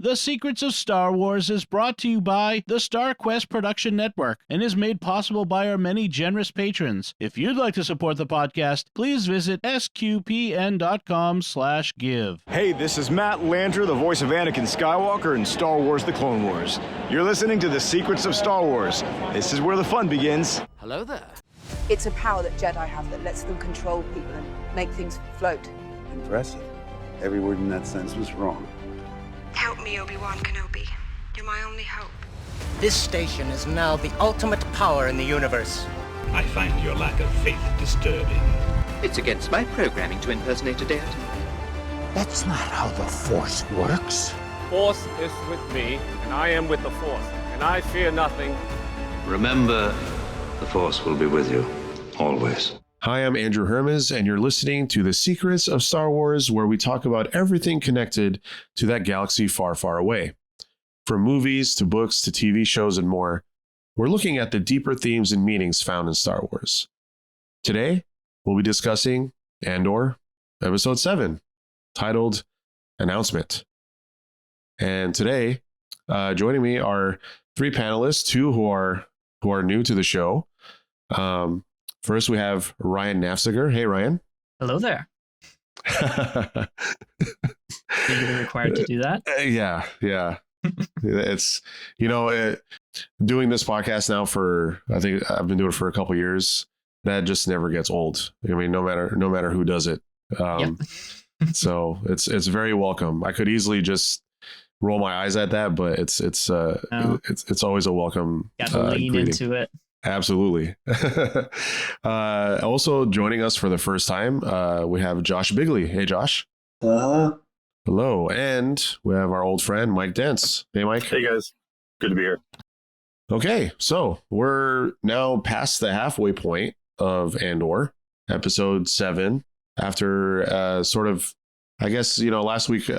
The Secrets of Star Wars is brought to you by the Star Quest Production Network and is made possible by our many generous patrons. If you'd like to support the podcast, please visit sqpn.com/give. Hey, this is Matt Landry, the voice of Anakin Skywalker in Star Wars The Clone Wars. You're listening to The Secrets of Star Wars. This is where the fun begins. Hello there. It's a power that Jedi have that lets them control people and make things float. Impressive. Every word in that sentence was wrong. Help me, Obi-Wan Kenobi. You're my only hope. This station is now the ultimate power in the universe. I find your lack of faith disturbing. It's against my programming to impersonate a deity. That's not how the Force works. Force is with me, and I am with the Force, and I fear nothing. Remember, the Force will be with you, always. Hi, I'm Andrew Hermiz, and you're listening to The Secrets of Star Wars, where we talk about everything connected to that galaxy far, far away. From movies to books to TV shows and more, we're looking at the deeper themes and meanings found in Star Wars. Today, we'll be discussing Andor, Episode 7, titled Announcement. And today, joining me are three panelists, two who are new to the show. First, we have Ryan Nafziger. Hey, Ryan. Hello there. Legally required to do that? Yeah. It's, doing this podcast now for, I think I've been doing it for a couple of years. That just never gets old. I mean, no matter who does it. Yep. So it's very welcome. I could easily just roll my eyes at that, but it's always a welcome. Got to lean greeting. into it. Absolutely. Also joining us for the first time, we have Joshua Beeghley. Hey, Josh. Hello. Hello. And we have our old friend, Mike Denz. Hey, Mike. Hey, guys. Good to be here. Okay. So we're now past the halfway point of Andor, episode 7. After sort of, I guess, last week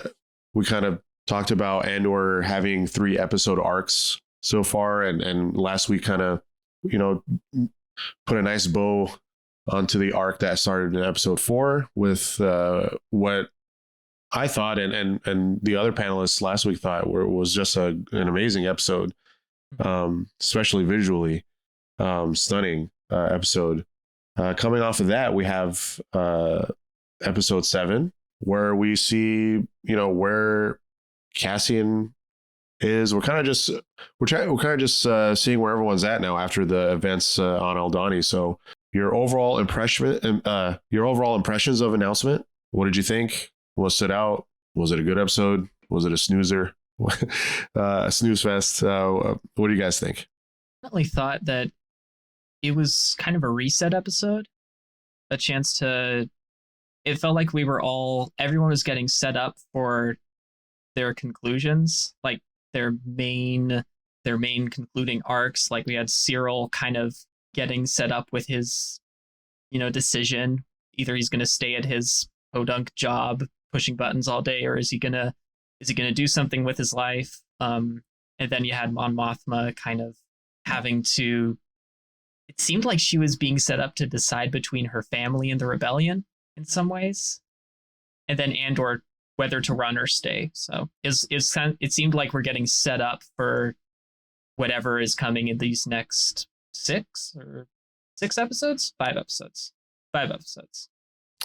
we kind of talked about Andor having 3 episode arcs so far. And last week kind of, put a nice bow onto the arc that started in episode 4 with what I thought and the other panelists last week thought was just an amazing episode, especially visually stunning episode. Coming off of that, we have episode 7, where we see where Cassian is. We're kind of just seeing where everyone's at now after the events on Aldhani. So your overall impressions of announcement. What did you think? What stood out? Was it a good episode? Was it a snoozer? A snooze fest? What do you guys think? I definitely thought that it was kind of a reset episode. A chance to. It felt like everyone was getting set up for their conclusions, like their main concluding arcs. Like we had Cyril kind of getting set up with his decision. Either he's going to stay at his podunk job pushing buttons all day, or is he gonna do something with his life? And then you had Mon Mothma kind of having to, it seemed like she was being set up to decide between her family and the rebellion in some ways, and then Andor whether to run or stay. So it seemed like we're getting set up for whatever is coming in these next 6 episodes. 5 episodes.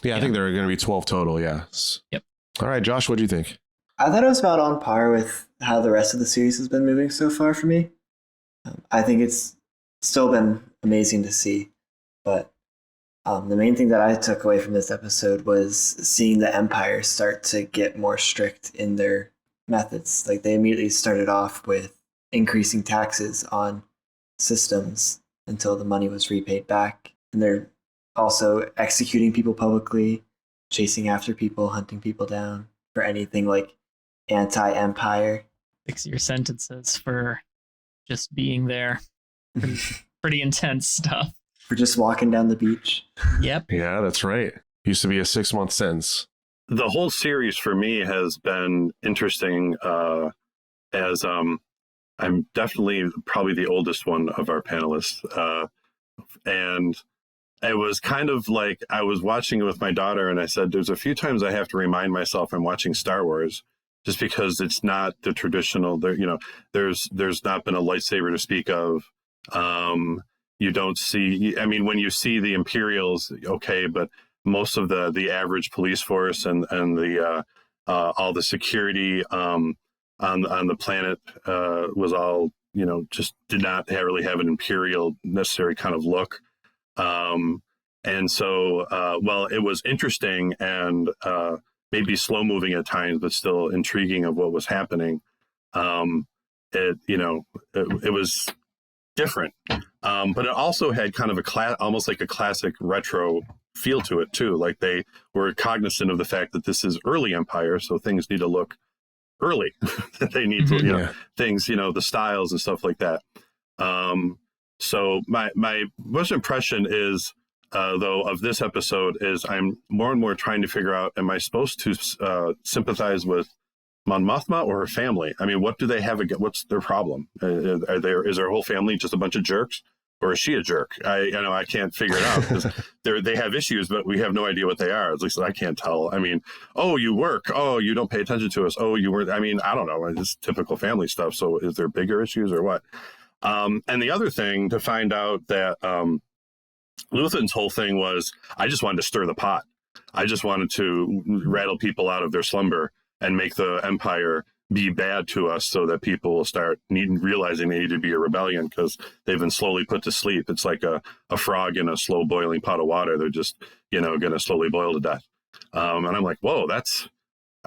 Yeah, I think there are going to be 12 total. Yeah. Yep. All right, Josh, what do you think? I thought it was about on par with how the rest of the series has been moving so far for me. I think it's still been amazing to see, but the main thing that I took away from this episode was seeing the Empire start to get more strict in their methods. Like they immediately started off with increasing taxes on systems until the money was repaid back. And they're also executing people publicly, chasing after people, hunting people down for anything like anti-Empire. 6-year sentences for just being there. Pretty intense stuff. For just walking down the beach. Yep. Yeah, that's right. Used to be a 6-month sentence. The whole series for me has been interesting as I'm definitely probably the oldest one of our panelists. And it was kind of like I was watching it with my daughter and I said, there's a few times I have to remind myself I'm watching Star Wars just because it's not the traditional. There, there's not been a lightsaber to speak of. You don't see. I mean, when you see the Imperials, okay, but most of the average police force and the all the security on the planet was all, just did not really have an Imperial necessary kind of look. And so, well, it was interesting and maybe slow moving at times, but still intriguing of what was happening. It was different, but it also had kind of almost like a classic retro feel to it too. Like they were cognizant of the fact that this is early Empire, so things need to look early. They need to, things, the styles and stuff like that. So my most impression is, though, of this episode is I'm more and more trying to figure out, am I supposed to sympathize with Mon Mothma or her family? I mean, what do they have? What's their problem? Is their whole family just a bunch of jerks, or is she a jerk? I can't figure it out because they have issues, but we have no idea what they are. At least I can't tell. I mean, oh, you work. Oh, you don't pay attention to us. Oh, you were. I mean, I don't know. It's typical family stuff. So is there bigger issues or what? And the other thing to find out that Luthen's whole thing was, I just wanted to stir the pot. I just wanted to rattle people out of their slumber and make the Empire be bad to us so that people will start realizing they need to be a rebellion because they've been slowly put to sleep. It's like a frog in a slow boiling pot of water. They're just, going to slowly boil to death. And I'm like, whoa,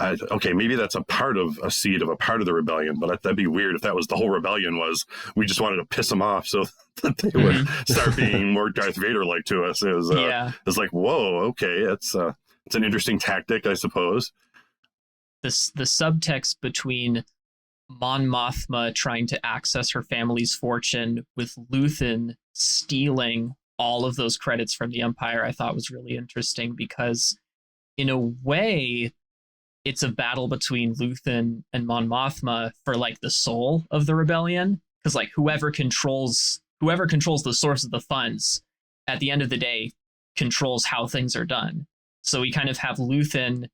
okay, maybe that's a part of a seed of a part of the rebellion, but that'd be weird if that was the whole rebellion was we just wanted to piss them off so that they would start being more Darth Vader-like to us. It was, it's like, whoa, okay, it's an interesting tactic, I suppose. The subtext between Mon Mothma trying to access her family's fortune with Luthen stealing all of those credits from the Empire, I thought was really interesting because in a way, it's a battle between Luthen and Mon Mothma for like the soul of the rebellion. Because like whoever controls the source of the funds at the end of the day controls how things are done. So we kind of have Luthen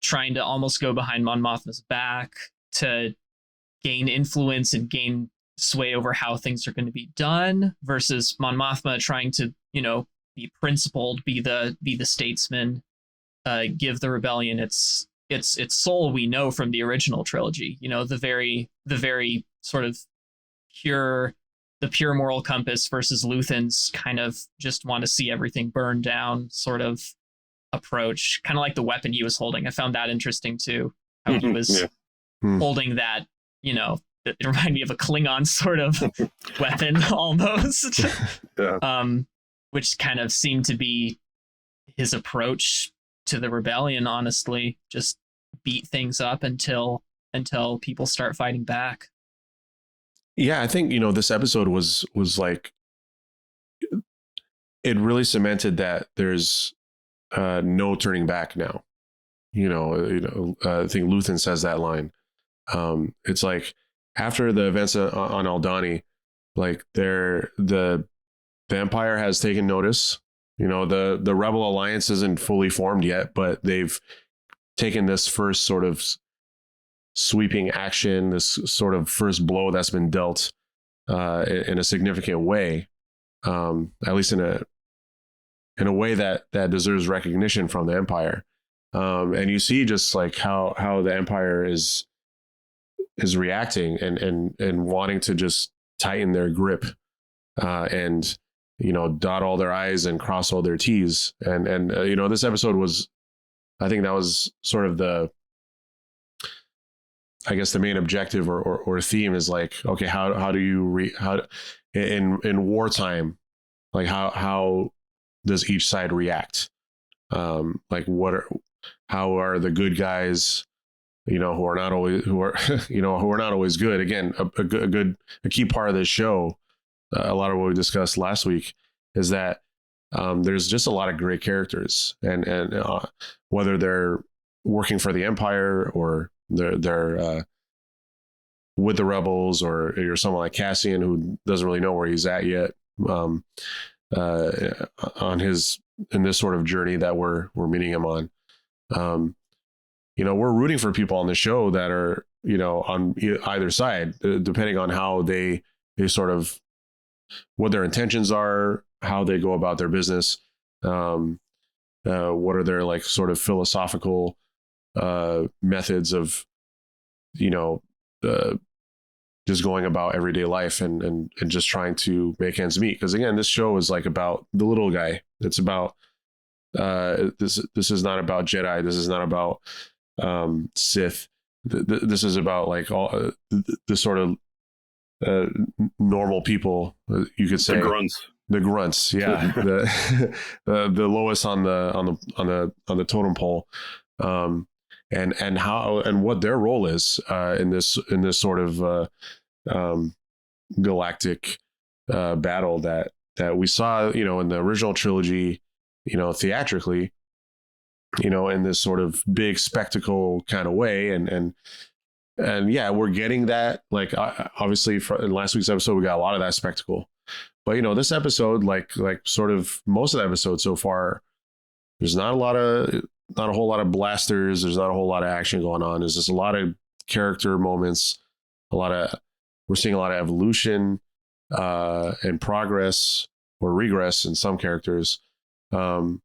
trying to almost go behind Mon Mothma's back to gain influence and gain sway over how things are going to be done, versus Mon Mothma trying to, be principled, be the statesman, give the rebellion its soul we know from the original trilogy. The very sort of pure moral compass versus Luthen's kind of just want to see everything burn down sort of approach, kind of like the weapon he was holding. I found that interesting too, how he was holding that, it reminded me of a Klingon sort of weapon almost. Which kind of seemed to be his approach to the rebellion, honestly. Just beat things up until people start fighting back. Yeah, I think, this episode was like, it really cemented that there's no turning back now. I think Luthen says that line. It's like after the events on Aldhani, like the Empire has taken notice. The Rebel Alliance isn't fully formed yet, but they've taken this first sort of sweeping action, this sort of first blow that's been dealt in a significant way, at least in a way that deserves recognition from the Empire. And you see just like how the Empire is reacting and wanting to just tighten their grip and dot all their I's and cross all their T's. And this episode was, I think that was sort of the main objective or theme is like, okay, how do you in wartime, like how does each side react? Like how are the good guys, who are not always good. Again, a key part of this show, a lot of what we discussed last week is that there's just a lot of great characters, and whether they're working for the Empire or they're with the rebels, or you're someone like Cassian who doesn't really know where he's at yet in this sort of journey that we're meeting him on. we're rooting for people on the show that are, on either side, depending on how they sort of, what their intentions are, how they go about their business. What are their like sort of philosophical methods of, just going about everyday life and just trying to make ends meet. Because again, this show is like about the little guy. It's about this is not about Jedi. This is not about Sith. This is about like all the sort of normal people, you could say. The grunts, yeah. the lowest on the totem pole, and how and what their role is in this sort of galactic battle that we saw, in the original trilogy, theatrically, in this sort of big spectacle kind of way, and yeah, we're getting that. Like obviously, in last week's episode, we got a lot of that spectacle. But this episode, like sort of most of the episodes so far, there's not a whole lot of blasters. There's not a whole lot of action going on. There's just a lot of character moments. We're seeing a lot of evolution and progress or regress in some characters, and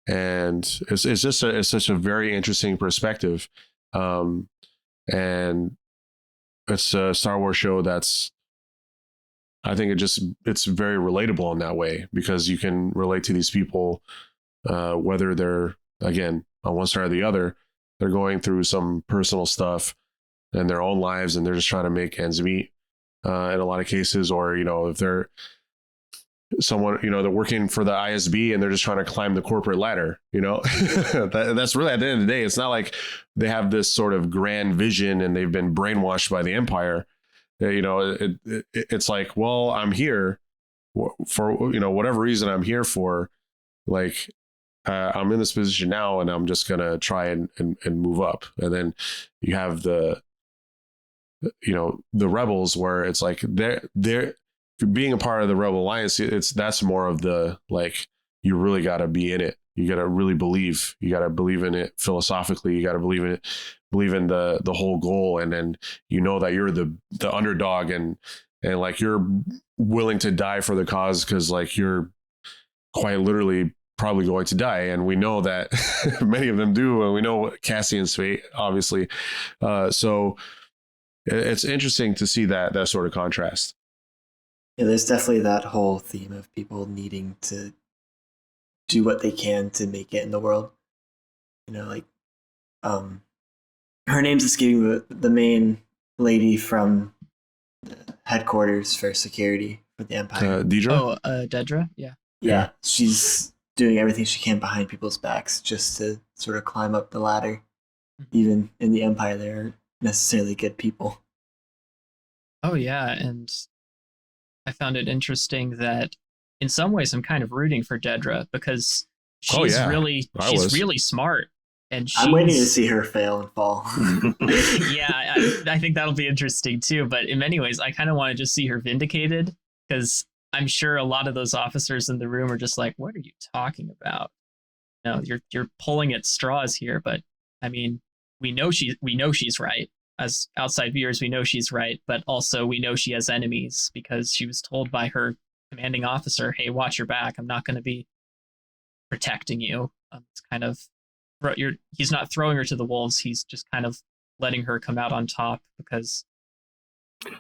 it's such a very interesting perspective, and it's a Star Wars show that's. I think it's very relatable in that way, because you can relate to these people, whether they're, again, on one side or the other, they're going through some personal stuff in their own lives and they're just trying to make ends meet in a lot of cases. Or, if they're someone, they're working for the ISB and they're just trying to climb the corporate ladder, that's really, at the end of the day, it's not like they have this sort of grand vision and they've been brainwashed by the Empire. It's like, well, I'm here for, whatever reason I'm here for, like, I'm in this position now and I'm just going to try and move up. And then you have the rebels, where it's like they're being a part of the Rebel Alliance. That's more of the, like, you really got to be in it. You got to really believe. You got to believe in it philosophically. You got to believe in it. Believe in the whole goal, and then that you're the underdog, and like you're willing to die for the cause, because like you're quite literally probably going to die, and we know that many of them do, and we know Cassian's fate, obviously. So it's interesting to see that sort of contrast. Yeah, there's definitely that whole theme of people needing to do what they can to make it in the world. Her name's escaping, but the main lady from the headquarters for security for the Empire. Dedra? Dedra? Yeah. Yeah, she's doing everything she can behind people's backs just to sort of climb up the ladder. Even in the Empire, they aren't necessarily good people. Oh, yeah, and I found it interesting that in some ways I'm kind of rooting for Dedra, because she's really smart. And I'm waiting to see her fail and fall. Yeah, I think that'll be interesting too. But in many ways, I kind of want to just see her vindicated, because I'm sure a lot of those officers in the room are just like, "What are you talking about? No, you're pulling at straws here." But I mean, we know she's right. As outside viewers, we know she's right, but also we know she has enemies, because she was told by her commanding officer, "Hey, watch your back. I'm not going to be protecting you." It's kind of. He's not throwing her to the wolves. He's just kind of letting her come out on top, because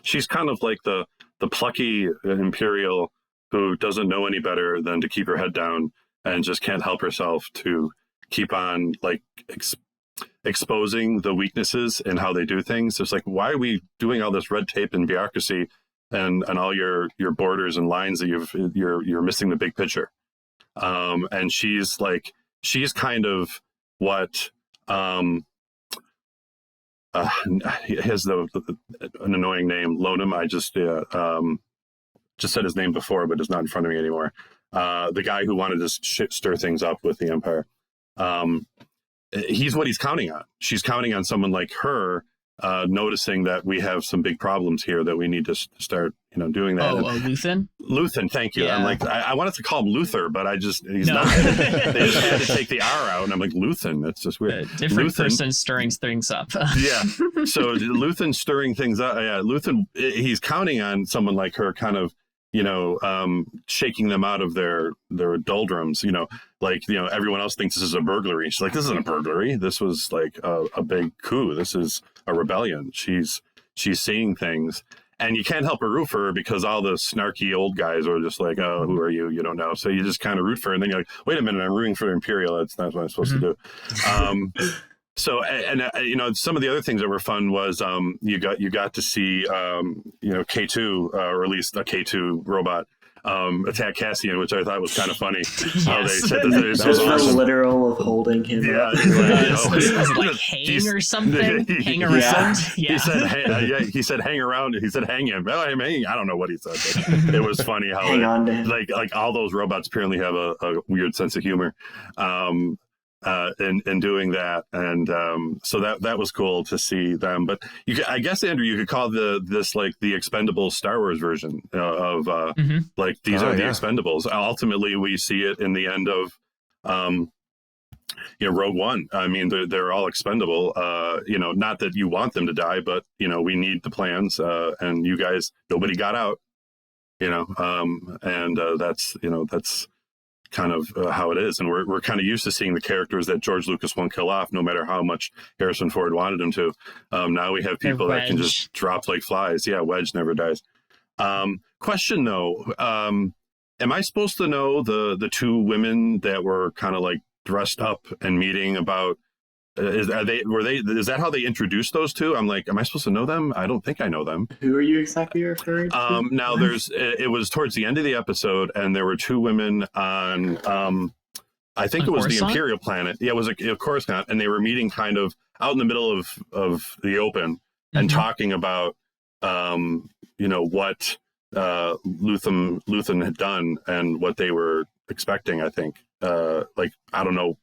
she's kind of like the plucky Imperial who doesn't know any better than to keep her head down and just can't help herself to keep on like exposing the weaknesses in how they do things. It's like, why are we doing all this red tape and bureaucracy and all your borders and lines that you're missing the big picture? And she's kind of what he has an annoying name, Lonum. I just said his name before, but it's not in front of me anymore. The guy who wanted to stir things up with the Empire. He's what he's counting on. She's counting on someone like her noticing that we have some big problems here that we need to start, doing that. Luthen? Luthen, thank you. Yeah. I'm like, I wanted to call him Luther, but he's not. They just had to take the R out, and I'm like, Luthen. That's just weird. Different person stirring things up. Yeah. So Luthen stirring things up. Yeah. Luthen, he's counting on someone like her kind of, shaking them out of their doldrums, everyone else thinks this is a burglary. She's like, this isn't a burglary. This was like a big coup. This is a rebellion. She's seeing things, and you can't help but root for her because all the snarky old guys are just like, oh, who are you? You don't know. So you just kind of root for her, and then you're like, wait a minute, I'm rooting for Imperial. That's not what I'm supposed to do. So, and some of the other things that were fun was you got to see K2 or at least a K2 robot attack Cassian, which I thought was kind of funny. Yes. How they said that was awesome. Literal of holding him. Yeah, up. Was it like hang or something? Hang around. Yeah. He said hang around. He said hang him. Well, I'm hanging. I don't know what he said, but it was funny how hang on to him. Like all those robots apparently have a weird sense of humor. In doing that, and so that was cool to see them. But I guess, Andrew, you could call this like the Expendables Star Wars version of like these are the Expendables. Ultimately, we see it in the end of Rogue One. I mean, they're all expendable. Not that you want them to die, but we need the plans. And you guys, nobody got out. And that's kind of how it is, and we're kind of used to seeing the characters that George Lucas won't kill off, no matter how much Harrison Ford wanted him to. Now we have people that can just drop like flies. Yeah, Wedge never dies. Question though, am I supposed to know the two women that were kind of like dressed up and meeting about? Is that how they introduced those two? I'm like, am I supposed to know them? I don't think I know them. Who are you exactly referring to? Now it was towards the end of the episode, and there were two women on I think it was Coruscant? The Imperial planet. Yeah, it was a Coruscant, and they were meeting kind of out in the middle of the open and talking about what Luthen had done and what they were expecting. I think I don't know.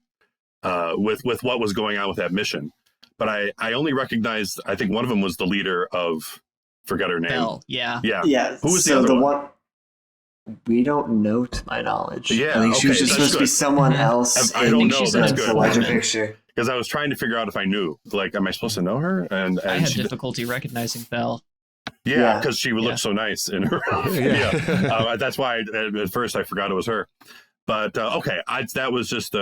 With what was going on with that mission, but I only recognized, I think one of them was the leader of, forget her name. Bell, yeah. Who was the other one? We don't know, to my knowledge. Yeah, I think she was just supposed to be someone else. I don't know. That's good. The larger picture. Because I was trying to figure out if I knew. Like, am I supposed to know her? And I had difficulty recognizing Bell. Yeah, because she would look so nice in her. That's why at first I forgot it was her. But okay, that was just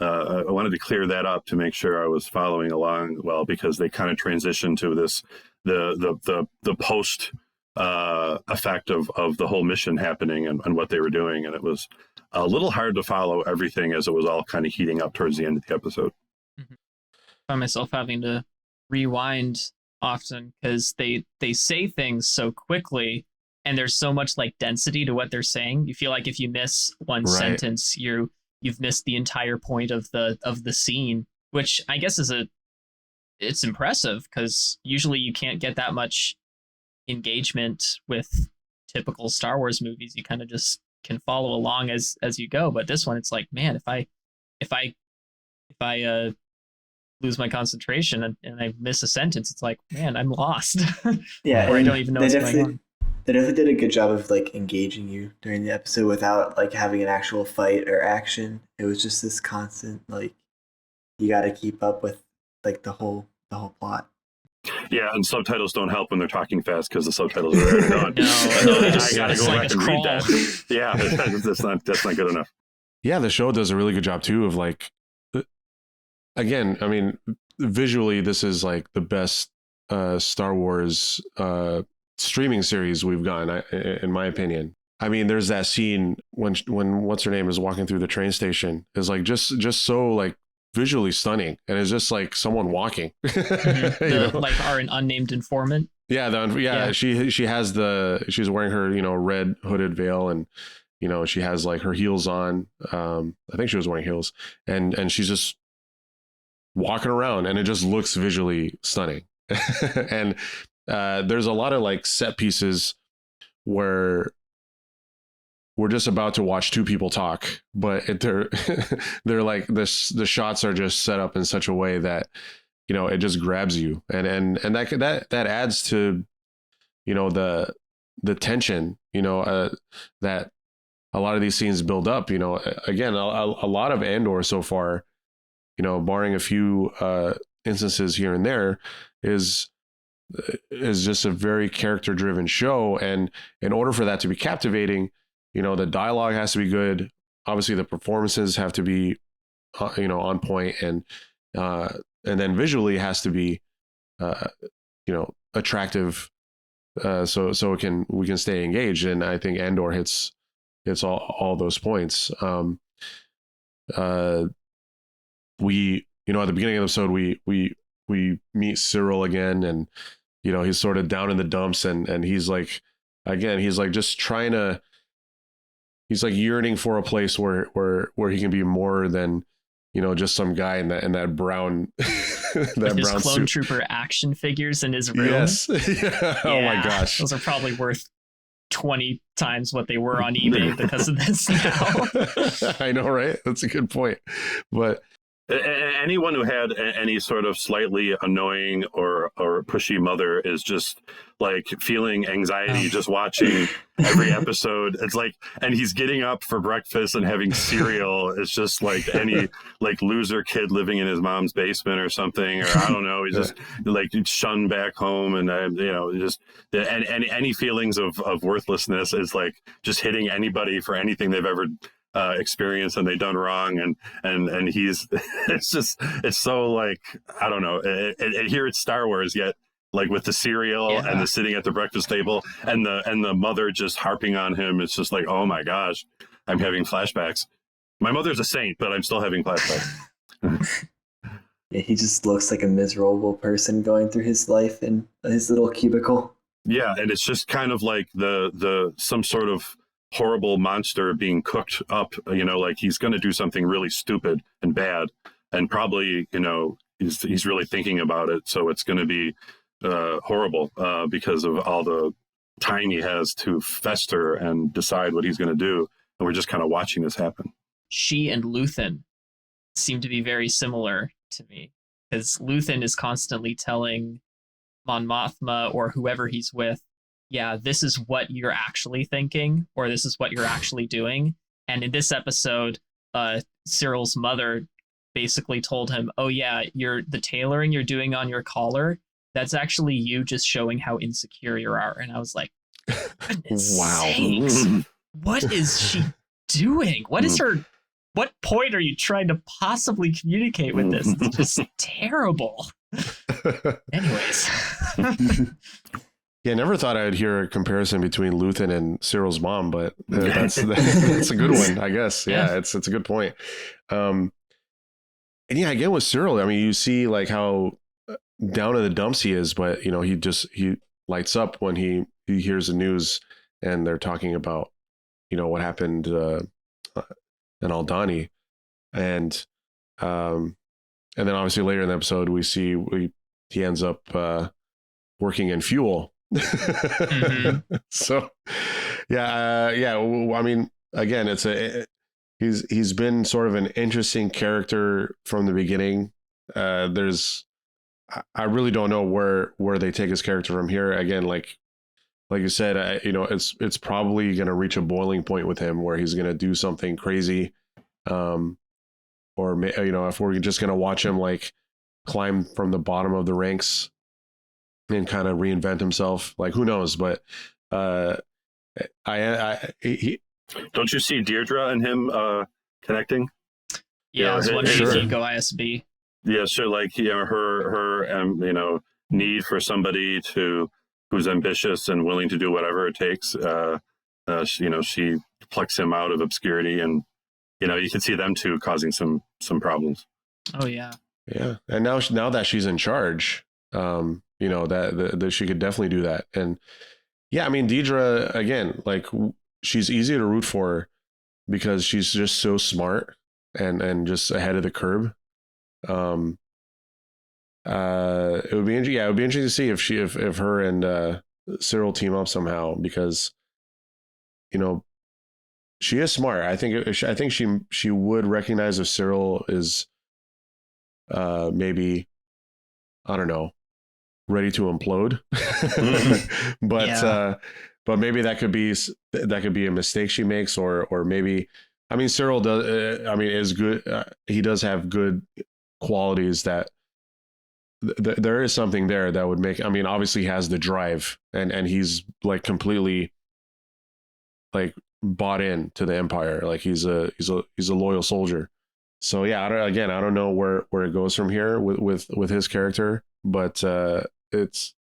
I wanted to clear that up to make sure I was following along well, because they kind of transitioned to this the post effect of the whole mission happening and what they were doing, and it was a little hard to follow everything as it was all kind of heating up towards the end of the episode. I find myself having to rewind often because they say things so quickly, and there's so much like density to what they're saying. You feel like if you miss one sentence, you've missed the entire point of the scene, which I guess it's impressive because usually you can't get that much engagement with typical Star Wars movies. You kind of just can follow along as you go. But this one, it's like, man, if I lose my concentration and I miss a sentence, it's like, man, I'm lost. Yeah, or I don't even know what's going on. They definitely did a good job of like engaging you during the episode without like having an actual fight or action. It was just this constant like you got to keep up with like the whole plot. Yeah, and subtitles don't help when they're talking fast because the subtitles are already gone. I gotta go back and read that. Yeah, that's not good enough. Yeah, the show does a really good job too of like, again, I mean, visually this is like the best Star Wars streaming series we've gotten, in my opinion. I mean, there's that scene when what's her name is walking through the train station is like just so like visually stunning, and it's just like someone walking. Like an unnamed informant. Yeah, she has she's wearing her red hooded veil, and she has like her heels on. I think she was wearing heels, and she's just walking around, and it just looks visually stunning. And there's a lot of like set pieces where we're just about to watch two people talk, but they're like the shots are just set up in such a way that you know, it just grabs you, and that adds to, you know, the tension, you know, that a lot of these scenes build up. You know, again, a lot of Andor so far, you know, barring a few instances here and there, is just a very character driven show. And in order for that to be captivating, you know, the dialogue has to be good. Obviously the performances have to be, you know, on point, and then visually has to be, you know, attractive. So we can stay engaged. And I think Andor hits all those points. We, you know, at the beginning of the episode, we meet Cyril again, and, you know, he's sort of down in the dumps, and he's like, again, he's like just trying to, he's like yearning for a place where he can be more than, you know, just some guy in that brown that with his brown clone suit. trooper action figures in his room. Yes. Yeah. Oh my gosh. Those are probably worth 20 times what they were on eBay because of this now. I know, right? That's a good point. But anyone who had any sort of slightly annoying or pushy mother is just like feeling anxiety just watching every episode. It's like, and he's getting up for breakfast and having cereal. It's just like any like loser kid living in his mom's basement or something, or I don't know. He's just like shunned back home, and you know, just and any feelings of worthlessness is like just hitting anybody for anything they've ever experience and they done wrong, and he's it's so like, I don't know, here it's Star Wars, yet like with the cereal and the sitting at the breakfast table and the mother just harping on him. It's just like, oh my gosh, I'm having flashbacks. My mother's a saint, but I'm still having flashbacks. Yeah, he just looks like a miserable person going through his life in his little cubicle. Yeah, and it's just kind of like the some sort of horrible monster being cooked up, you know, like he's going to do something really stupid and bad, and probably, you know, he's really thinking about it, so it's going to be horrible because of all the time he has to fester and decide what he's going to do, and we're just kind of watching this happen. She and Luthen seem to be very similar to me, because Luthen is constantly telling Mon Mothma or whoever he's with, yeah, this is what you're actually thinking, or this is what you're actually doing. And in this episode, Cyril's mother basically told him, oh yeah, the tailoring you're doing on your collar, that's actually you just showing how insecure you are. And I was like, wow, sakes, what is she doing? What point are you trying to possibly communicate with this? It's just terrible. Anyways. Yeah, I never thought I would hear a comparison between Luthen and Cyril's mom, but that's a good one, I guess. Yeah, it's a good point. And yeah, again with Cyril, I mean, you see like how down in the dumps he is, but you know, he lights up when he hears the news and they're talking about, you know, what happened in Aldhani, and then obviously later in the episode we see he ends up working in fuel. Mm-hmm. So I mean, again, he's been sort of an interesting character from the beginning. I really don't know where they take his character from here. Again, like you said, you know, it's probably going to reach a boiling point with him where he's going to do something crazy, or you know, if we're just going to watch him like climb from the bottom of the ranks and kind of reinvent himself, like who knows? But don't you see Deirdre and him connecting? Yeah, I was wondering if he'd go ISB. Yeah, so like, you know, her you know, need for somebody who's ambitious and willing to do whatever it takes. You know, she plucks him out of obscurity, and you know, you can see them two causing some problems. Oh yeah, yeah. And now that she's in charge, you know, that she could definitely do that. And yeah, I mean, Deidre, again, like she's easy to root for because she's just so smart and just ahead of the curve. It would be interesting to see if her and Cyril team up somehow, because you know, she is smart. I think she would recognize if Cyril is maybe I don't know, ready to implode. But maybe that could be a mistake she makes, or maybe, I mean, Cyril does, is good. He does have good qualities that there is something there that would make, I mean, obviously he has the drive, and he's like completely like bought in to the Empire. Like he's a loyal soldier. So yeah, I don't know where it goes from here with his character, but it's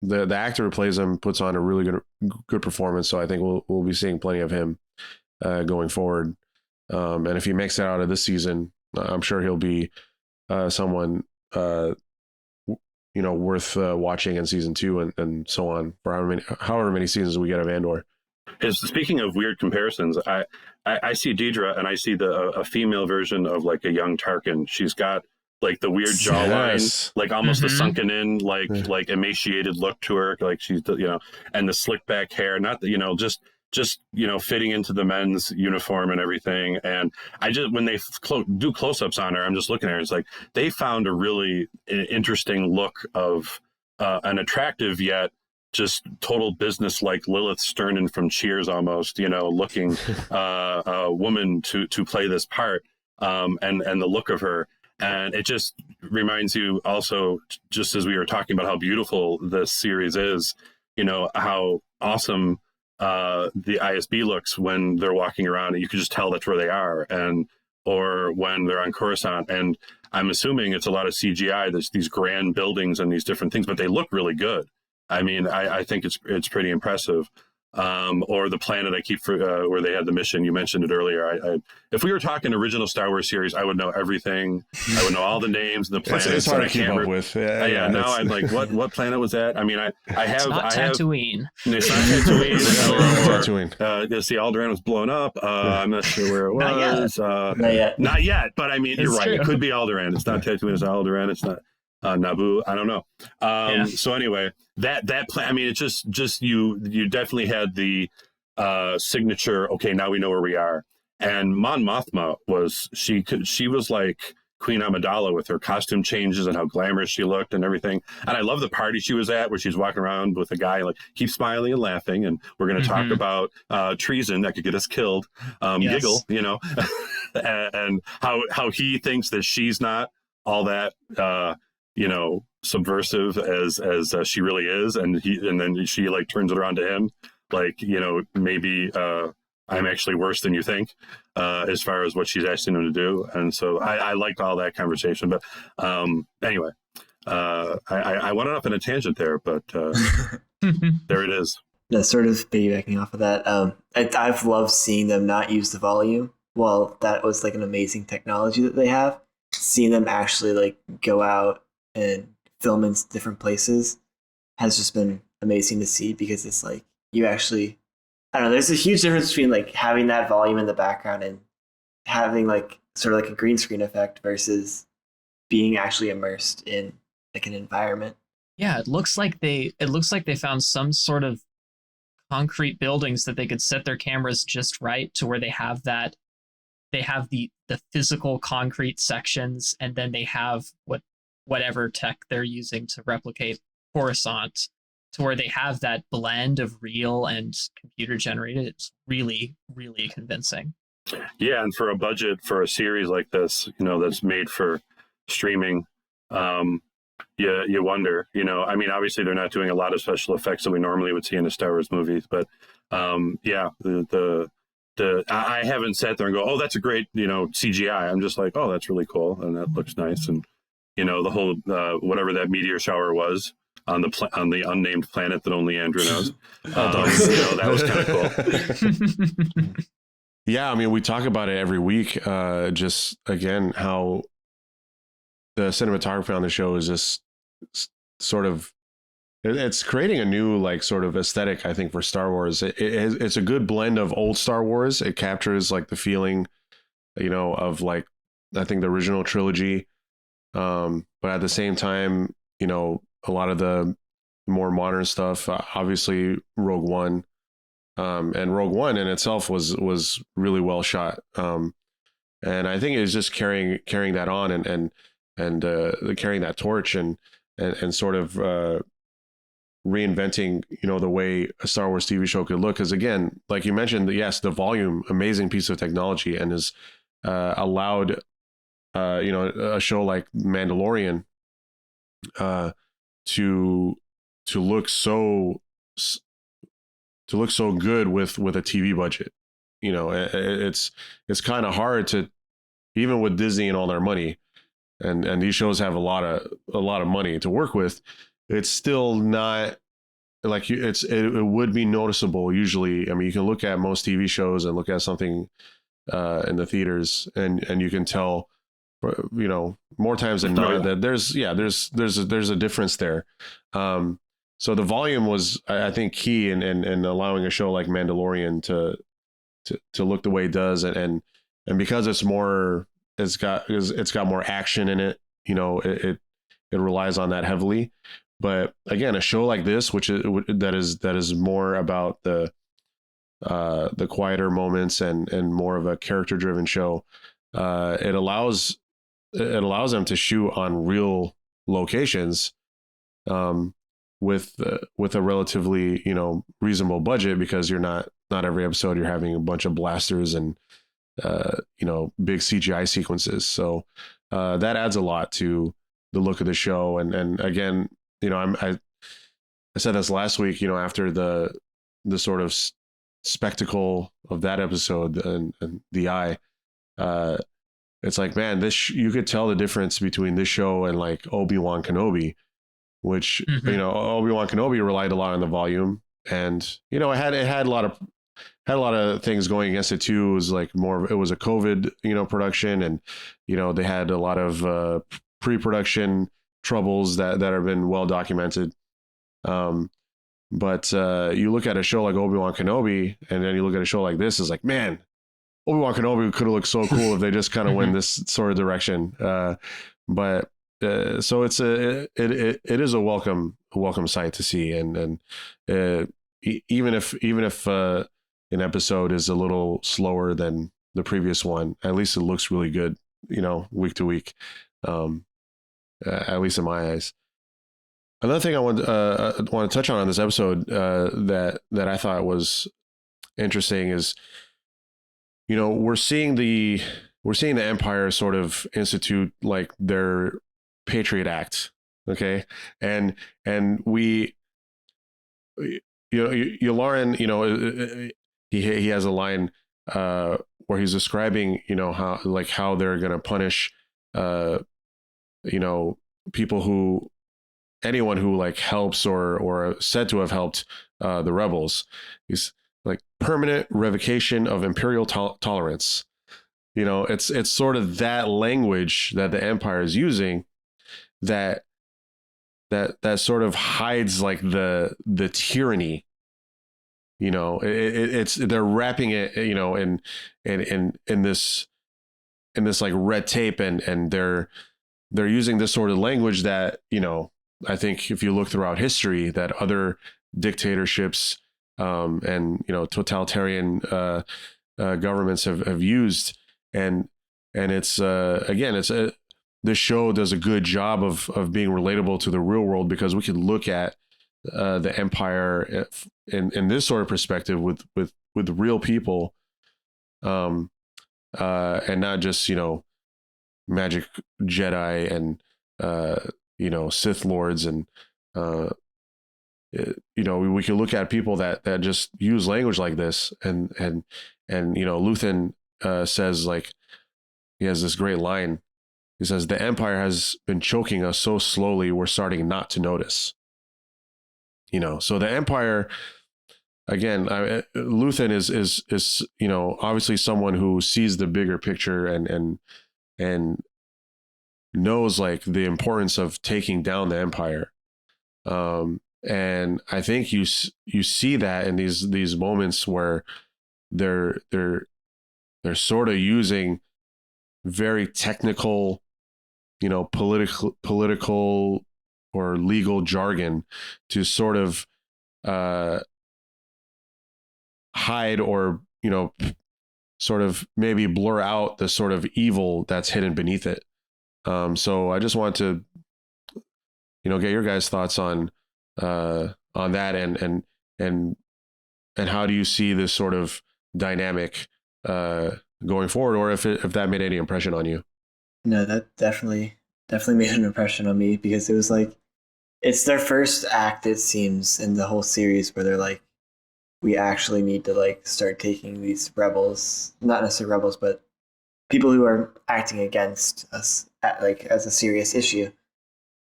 the actor who plays him puts on a really good performance. So I think we'll be seeing plenty of him going forward. And if he makes it out of this season, I'm sure he'll be someone worth watching in season 2 and so on for however many seasons we get of Andor. Speaking of weird comparisons, I see Deidre and I see a female version of like a young Tarkin. She's got like the weird jawline, like almost the sunken in, like emaciated look to her, like she's, and the slick back hair, not just fitting into the men's uniform and everything. And I just, when they do close-ups on her, I'm just looking at her. It's like they found a really interesting look of an attractive yet just total business like Lilith Sternin from Cheers almost, looking a woman to play this part, and the look of her. And it just reminds you also, just as we were talking about how beautiful this series is, how awesome the ISB looks when they're walking around. You can just tell that's where they are, or when they're on Coruscant. And I'm assuming it's a lot of CGI. There's these grand buildings and these different things, but they look really good. I mean, I think it's pretty impressive. Or the planet I keep where they had the mission. You mentioned it earlier. If we were talking original Star Wars series, I would know everything. I would know all the names and the planets. It's hard to keep up with. Yeah. Now I'm like, what planet was that? I mean, I have. It's not Tatooine. It's not Tatooine. Tatooine. See, Alderaan was blown up. I'm not sure where it was. Not yet. But I mean, you're right. True. It could be Alderaan. It's not Tatooine. It's Alderaan. It's not Naboo. I don't know. So anyway, that plan. I mean, it's just you definitely had the signature. Okay, now we know where we are. And Mon Mothma she was like Queen Amidala with her costume changes and how glamorous she looked and everything. And I love the party she was at where she's walking around with a guy like keep smiling and laughing. And we're going to talk about treason that could get us killed. Giggle, and how he thinks that she's not all that. Subversive as she really is, and then she like turns it around to him, like maybe I'm actually worse than you think, as far as what she's asking him to do. And so I liked all that conversation. But anyway, I went off on a tangent there, but there it is. Yeah, sort of piggybacking off of that. I've loved seeing them not use the volume. Well, that was like an amazing technology that they have. Seeing them actually like go out and film in different places has just been amazing to see, because it's like you actually, I don't know, there's a huge difference between like having that volume in the background and having like sort of like a green screen effect versus being actually immersed in like an environment. Yeah, it looks like they found some sort of concrete buildings that they could set their cameras just right to where they have the physical concrete sections, and then they have whatever tech they're using to replicate Coruscant, to where they have that blend of real and computer generated. It's really, really convincing. Yeah, and for a budget for a series like this, that's made for streaming, you wonder, I mean, obviously they're not doing a lot of special effects that we normally would see in the Star Wars movies, but I haven't sat there and go, oh, that's a great, CGI. I'm just like, oh, that's really cool, and that looks nice, and the whole whatever that meteor shower was on the unnamed planet that only Andrew knows. That was kind of cool. Yeah, I mean, we talk about it every week. Just again, how the cinematography on the show is just sort of, it's creating a new like sort of aesthetic, I think, for Star Wars. It's a good blend of old Star Wars. It captures like the feeling, of like, I think the original trilogy. But at the same time, a lot of the more modern stuff, obviously Rogue One, and Rogue One in itself was really well shot. And I think it's just carrying that on and carrying that torch. And and sort of reinventing, the way a Star Wars TV show could look. Because again, like you mentioned, yes, the volume, amazing piece of technology, and has allowed a show like Mandalorian to look so good with a TV budget. It's kind of hard to, even with Disney and all their money, and these shows have a lot of money to work with, it's still not like it would be noticeable usually. I mean, you can look at most TV shows and look at something in the theaters, and you can tell, more times than not that there's a difference there. So the volume was, I think, key in allowing a show like Mandalorian to look the way it does, and because it's got more action in it. It relies on that heavily. But again, a show like this, that is more about the quieter moments and more of a character driven show, it allows them to shoot on real locations, with a relatively reasonable budget, because you're not every episode you're having a bunch of blasters and big CGI sequences. So that adds a lot to the look of the show. And again, I said this last week, after the sort of spectacle of that episode and the Eye, it's like, man, you could tell the difference between this show and like Obi-Wan Kenobi, which, Obi-Wan Kenobi relied a lot on the volume, and, it had a lot of things going against it too. It was like it was a COVID, production, and, they had a lot of pre-production troubles that have been well documented. But you look at a show like Obi-Wan Kenobi, and then you look at a show like this, it's like, man, Obi-Wan Kenobi could have looked so cool if they just kind of went this sort of direction. But so it is a welcome sight to see, and even if an episode is a little slower than the previous one, at least it looks really good, week to week. At least in my eyes. Another thing I want to touch on this episode that I thought was interesting is, we're seeing the Empire sort of institute like their Patriot Act, okay, and we, Yularen, he has a line where he's describing, how they're going to punish anyone who like helps or said to have helped the rebels. He's like, permanent revocation of imperial tolerance. It's sort of that language that the Empire is using that sort of hides like the tyranny. They're wrapping it, in this like red tape, and they're using this sort of language that, I think if you look throughout history, that other dictatorships and totalitarian governments have used, and it's again, this show does a good job of being relatable to the real world, because we can look at the Empire in this sort of perspective with real people, and not just magic Jedi and Sith lords, and we can look at people that just use language like this, and Luthen says, like, he has this great line. He says, "The Empire has been choking us so slowly, we're starting not to notice." So the Empire, again, Luthen is obviously someone who sees the bigger picture and knows like the importance of taking down the Empire. And I think you see that in these moments where they're sort of using very technical, political or legal jargon to sort of hide or, sort of maybe blur out the sort of evil that's hidden beneath it. So I just want to, get your guys' thoughts on that, and how do you see this sort of dynamic going forward, or if that made any impression on you? No, that definitely made an impression on me, because it was like, it's their first act, it seems, in the whole series where they're like, we actually need to like start taking these rebels, not necessarily rebels, but people who are acting against us as a serious issue.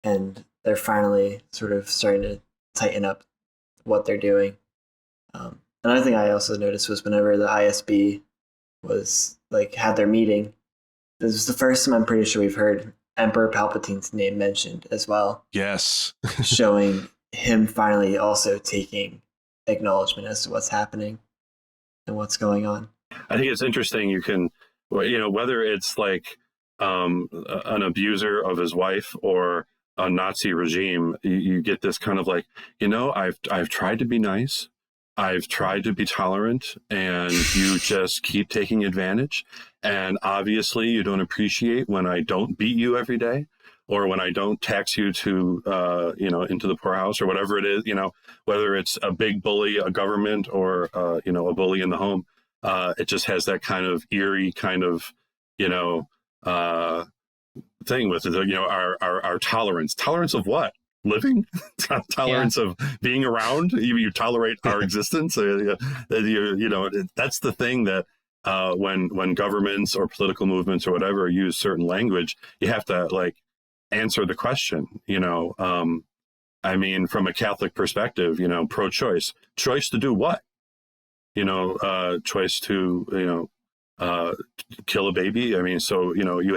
And they're finally sort of starting to tighten up what they're doing. Another thing I also noticed was whenever the ISB was like had their meeting, this was the first time I'm pretty sure we've heard Emperor Palpatine's name mentioned as well. Yes. Showing him finally also taking acknowledgement as to what's happening and what's going on. I think it's interesting. You can, whether it's like an abuser of his wife or a Nazi regime, you get this kind of like, I've tried to be nice. I've tried to be tolerant, and you just keep taking advantage. And obviously you don't appreciate when I don't beat you every day, or when I don't tax you to, into the poorhouse, or whatever it is, whether it's a big bully, a government, or, a bully in the home. It just has that kind of eerie kind of, thing with it, our tolerance of what? Living? Tolerance of being around? You tolerate our existence? That's the thing that when governments or political movements or whatever use certain language, you have to like answer the question, from a Catholic perspective, pro-choice. Choice to do what? Choice to, kill a baby. So, you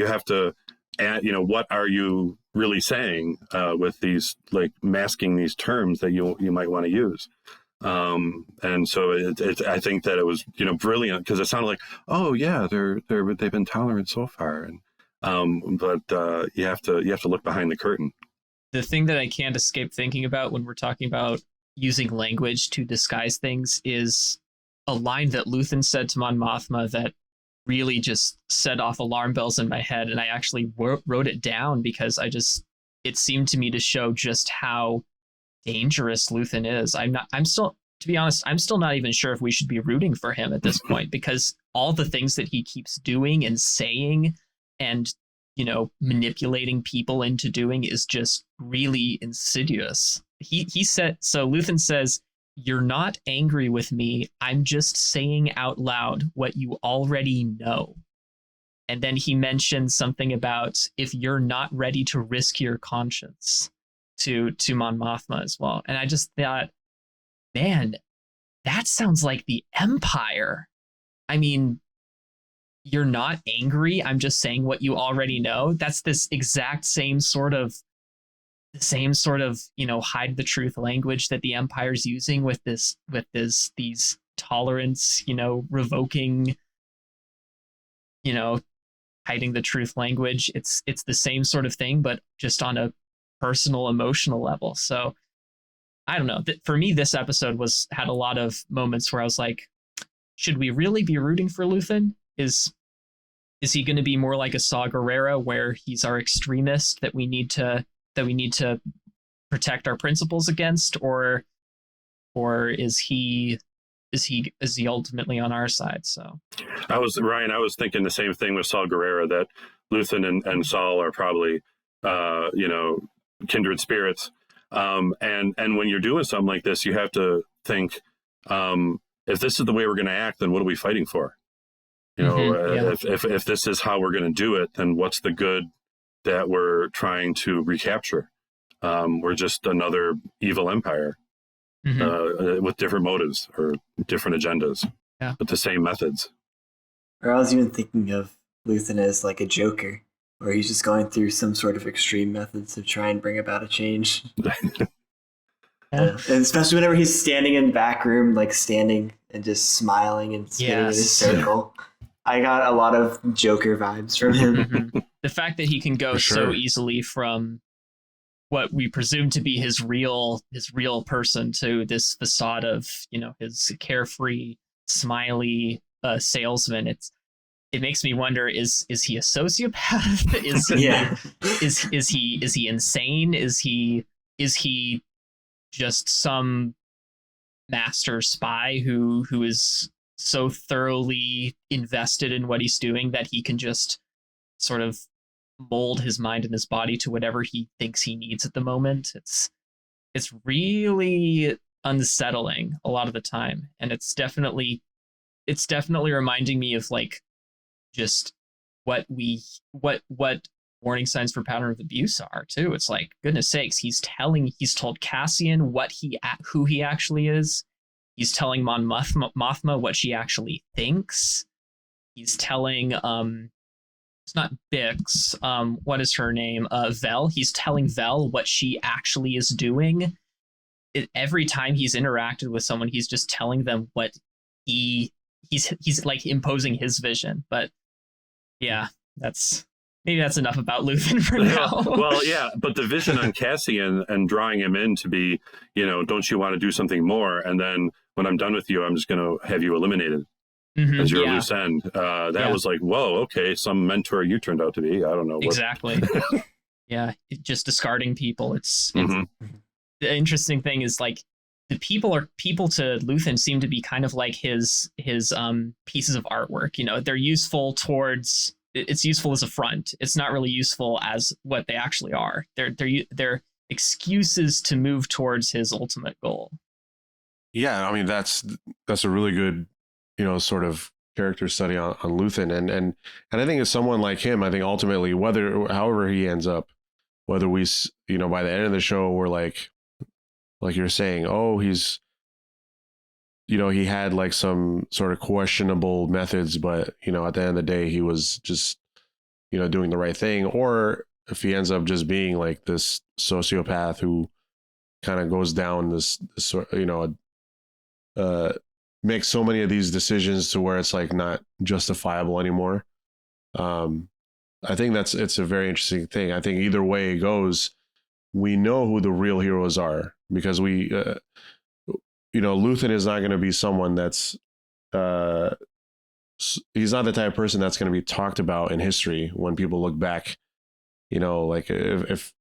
have to, what are you really saying with these, like masking these terms that you might want to use? And so I think that it was, brilliant, because it sounded like, oh yeah, they've been tolerant so far. And, but you have to look behind the curtain. The thing that I can't escape thinking about when we're talking about using language to disguise things is a line that Luthen said to Mon Mothma that really just set off alarm bells in my head, and I actually wrote it down because it seemed to me to show just how dangerous Luthen is. To be honest, I'm still not even sure if we should be rooting for him at this point, because all the things that he keeps doing and saying and, manipulating people into doing is just really insidious. He said, so Luthen says, "You're not angry with me. I'm just saying out loud what you already know." And then he mentioned something about if you're not ready to risk your conscience to Mon Mothma as well. And I just thought, man, that sounds like the Empire. You're not angry. I'm just saying what you already know. That's this exact same sort of, hide the truth language that the Empire's using with these tolerance, revoking, hiding the truth language. It's the same sort of thing, but just on a personal, emotional level. So I don't know. For me, this episode had a lot of moments where I was like, should we really be rooting for Luthen? Is he going to be more like a Saw Gerrera, where he's our extremist that we need to protect our principles against, or is he ultimately on our side? So I was thinking the same thing with Saw Gerrera, that Luthen and Saul are probably kindred spirits. And when you're doing something like this, you have to think, if this is the way we're going to act, then what are we fighting for? If this is how we're going to do it, then what's the good that we're trying to recapture? We're just another evil empire with different motives or different agendas, but the same methods. Or I was even thinking of Luthen as like a Joker, where he's just going through some sort of extreme methods to try and bring about a change. And especially whenever he's standing in the back room, like standing and just smiling and spinning in a circle. I got a lot of Joker vibes from him. The fact that he can go so easily from what we presume to be his real person to this facade of, his carefree, smiley salesman. it makes me wonder, is he a sociopath? Is he, Yeah. is he insane? Is he just some master spy who is so thoroughly invested in what he's doing that he can just sort of mold his mind and his body to whatever he thinks he needs at the moment? It's really unsettling a lot of the time, and it's definitely reminding me of like just what warning signs for pattern of abuse are too. It's like, goodness sakes, he's told Cassian who he actually is. He's telling Mon Mothma what she actually thinks. He's telling it's not Bix, what is her name? Vel. He's telling Vel what she actually is doing. Every time he's interacted with someone, he's just telling them what he's like imposing his vision. But yeah, maybe that's enough about Luthen for now. Well, yeah, but the vision on Cassian and drawing him in to be, don't you want to do something more? And then when I'm done with you, I'm just going to have you eliminated as your loose end. That was like, whoa, okay, some mentor you turned out to be. I don't know. Exactly. Yeah, just discarding people. It's the interesting thing is like the people to Luthen seem to be kind of like his pieces of artwork. They're useful towards. It's useful as a front. It's not really useful as what they actually are. They're excuses to move towards his ultimate goal. Yeah, I mean that's a really good, sort of character study on Luthen, and I think as someone like him, I think ultimately however he ends up, whether we by the end of the show we're like you're saying, oh, he's he had like some sort of questionable methods, but at the end of the day he was just doing the right thing, or if he ends up just being like this sociopath who kind of goes down this makes so many of these decisions to where it's like not justifiable anymore. I think it's a very interesting thing. I think either way it goes, we know who the real heroes are, because we Luthen is not going to be someone that's he's not the type of person that's going to be talked about in history when people look back, like if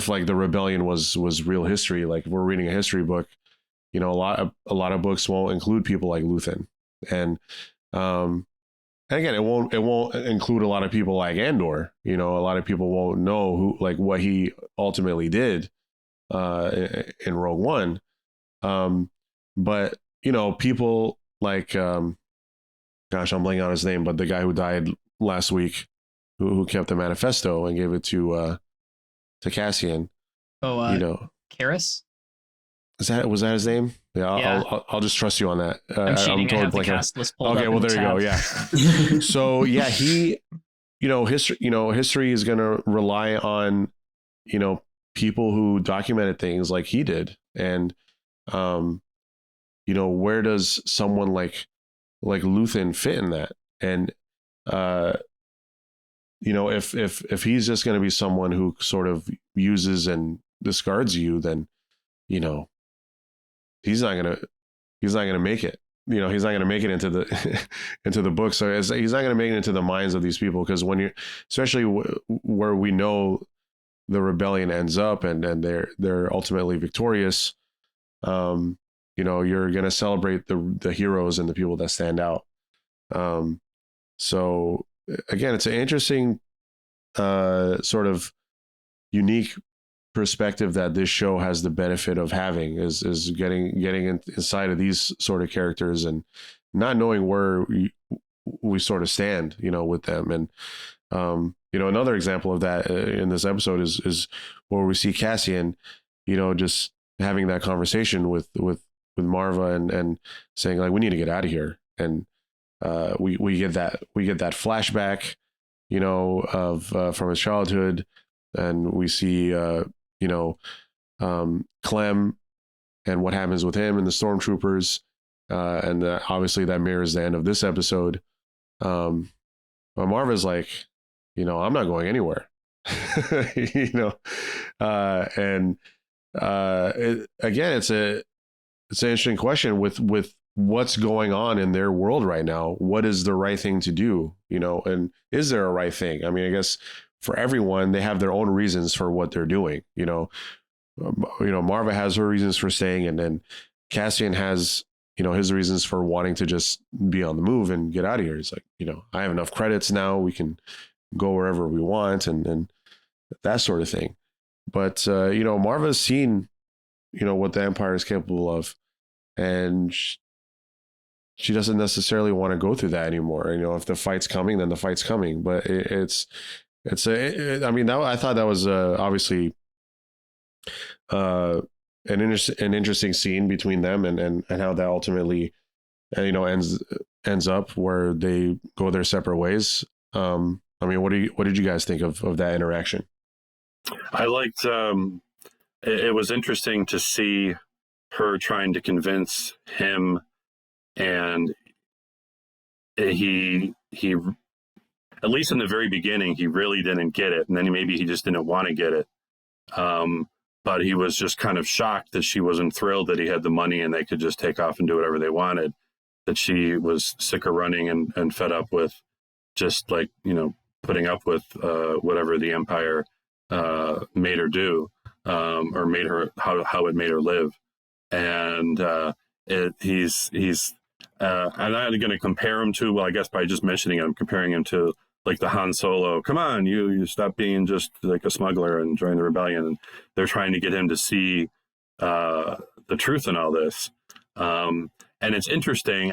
like the rebellion was real history, like if we're reading a history book, a lot of books won't include people like Luthen, and again, it won't include a lot of people like Andor. A lot of people won't know who, like, what he ultimately did in Rogue One. But people like gosh, I'm blanking on his name, but the guy who died last week, who kept the manifesto and gave it to Cassian. Karis? Was that his name? Yeah. I'll just trust you on that. I'm cheating. I have the cast list pulled okay, up well there you go. Yeah. So yeah, he, history is going to rely on, people who documented things like he did, and where does someone like Luthen fit in that? And if he's just going to be someone who sort of uses and discards you, then he's not gonna make it. He's not gonna make it into the into the book. So he's not gonna make it into the minds of these people, because when you're, especially where we know the rebellion ends up and they're ultimately victorious, you're gonna celebrate the heroes and the people that stand out. So again, it's an interesting sort of unique perspective that this show has the benefit of having, is getting inside of these sort of characters and not knowing where we sort of stand, with them. And another example of that in this episode is where we see Cassian, just having that conversation with Marva and saying, like, we need to get out of here. And we get that flashback, of from his childhood, and we see Clem and what happens with him and the stormtroopers, and obviously that mirrors the end of this episode. But Marva's like, I'm not going anywhere. Again, it's an interesting question with what's going on in their world right now. What is the right thing to do, and is there a right thing? I mean, I guess for everyone, they have their own reasons for what they're doing. Marva has her reasons for staying, and then Cassian has, his reasons for wanting to just be on the move and get out of here. It's like, I have enough credits now. We can go wherever we want and that sort of thing. But, Marva's seen, what the Empire is capable of, and she doesn't necessarily want to go through that anymore. If the fight's coming, then the fight's coming. But I thought that was obviously an interesting scene between them, and how that ultimately ends up where they go their separate ways. What did you guys think of that interaction? I liked it was interesting to see her trying to convince him, and he at least in the very beginning he really didn't get it, and then maybe he just didn't want to get it. But he was just kind of shocked that she wasn't thrilled that he had the money and they could just take off and do whatever they wanted, that she was sick of running and fed up with just putting up with whatever the Empire made her do, or made her how it made her live. And he's I'm not going to compare him to, well, I guess by just mentioning it, I'm comparing him to like the Han Solo, come on, you stop being just like a smuggler and join the rebellion. And they're trying to get him to see the truth in all this. And it's interesting.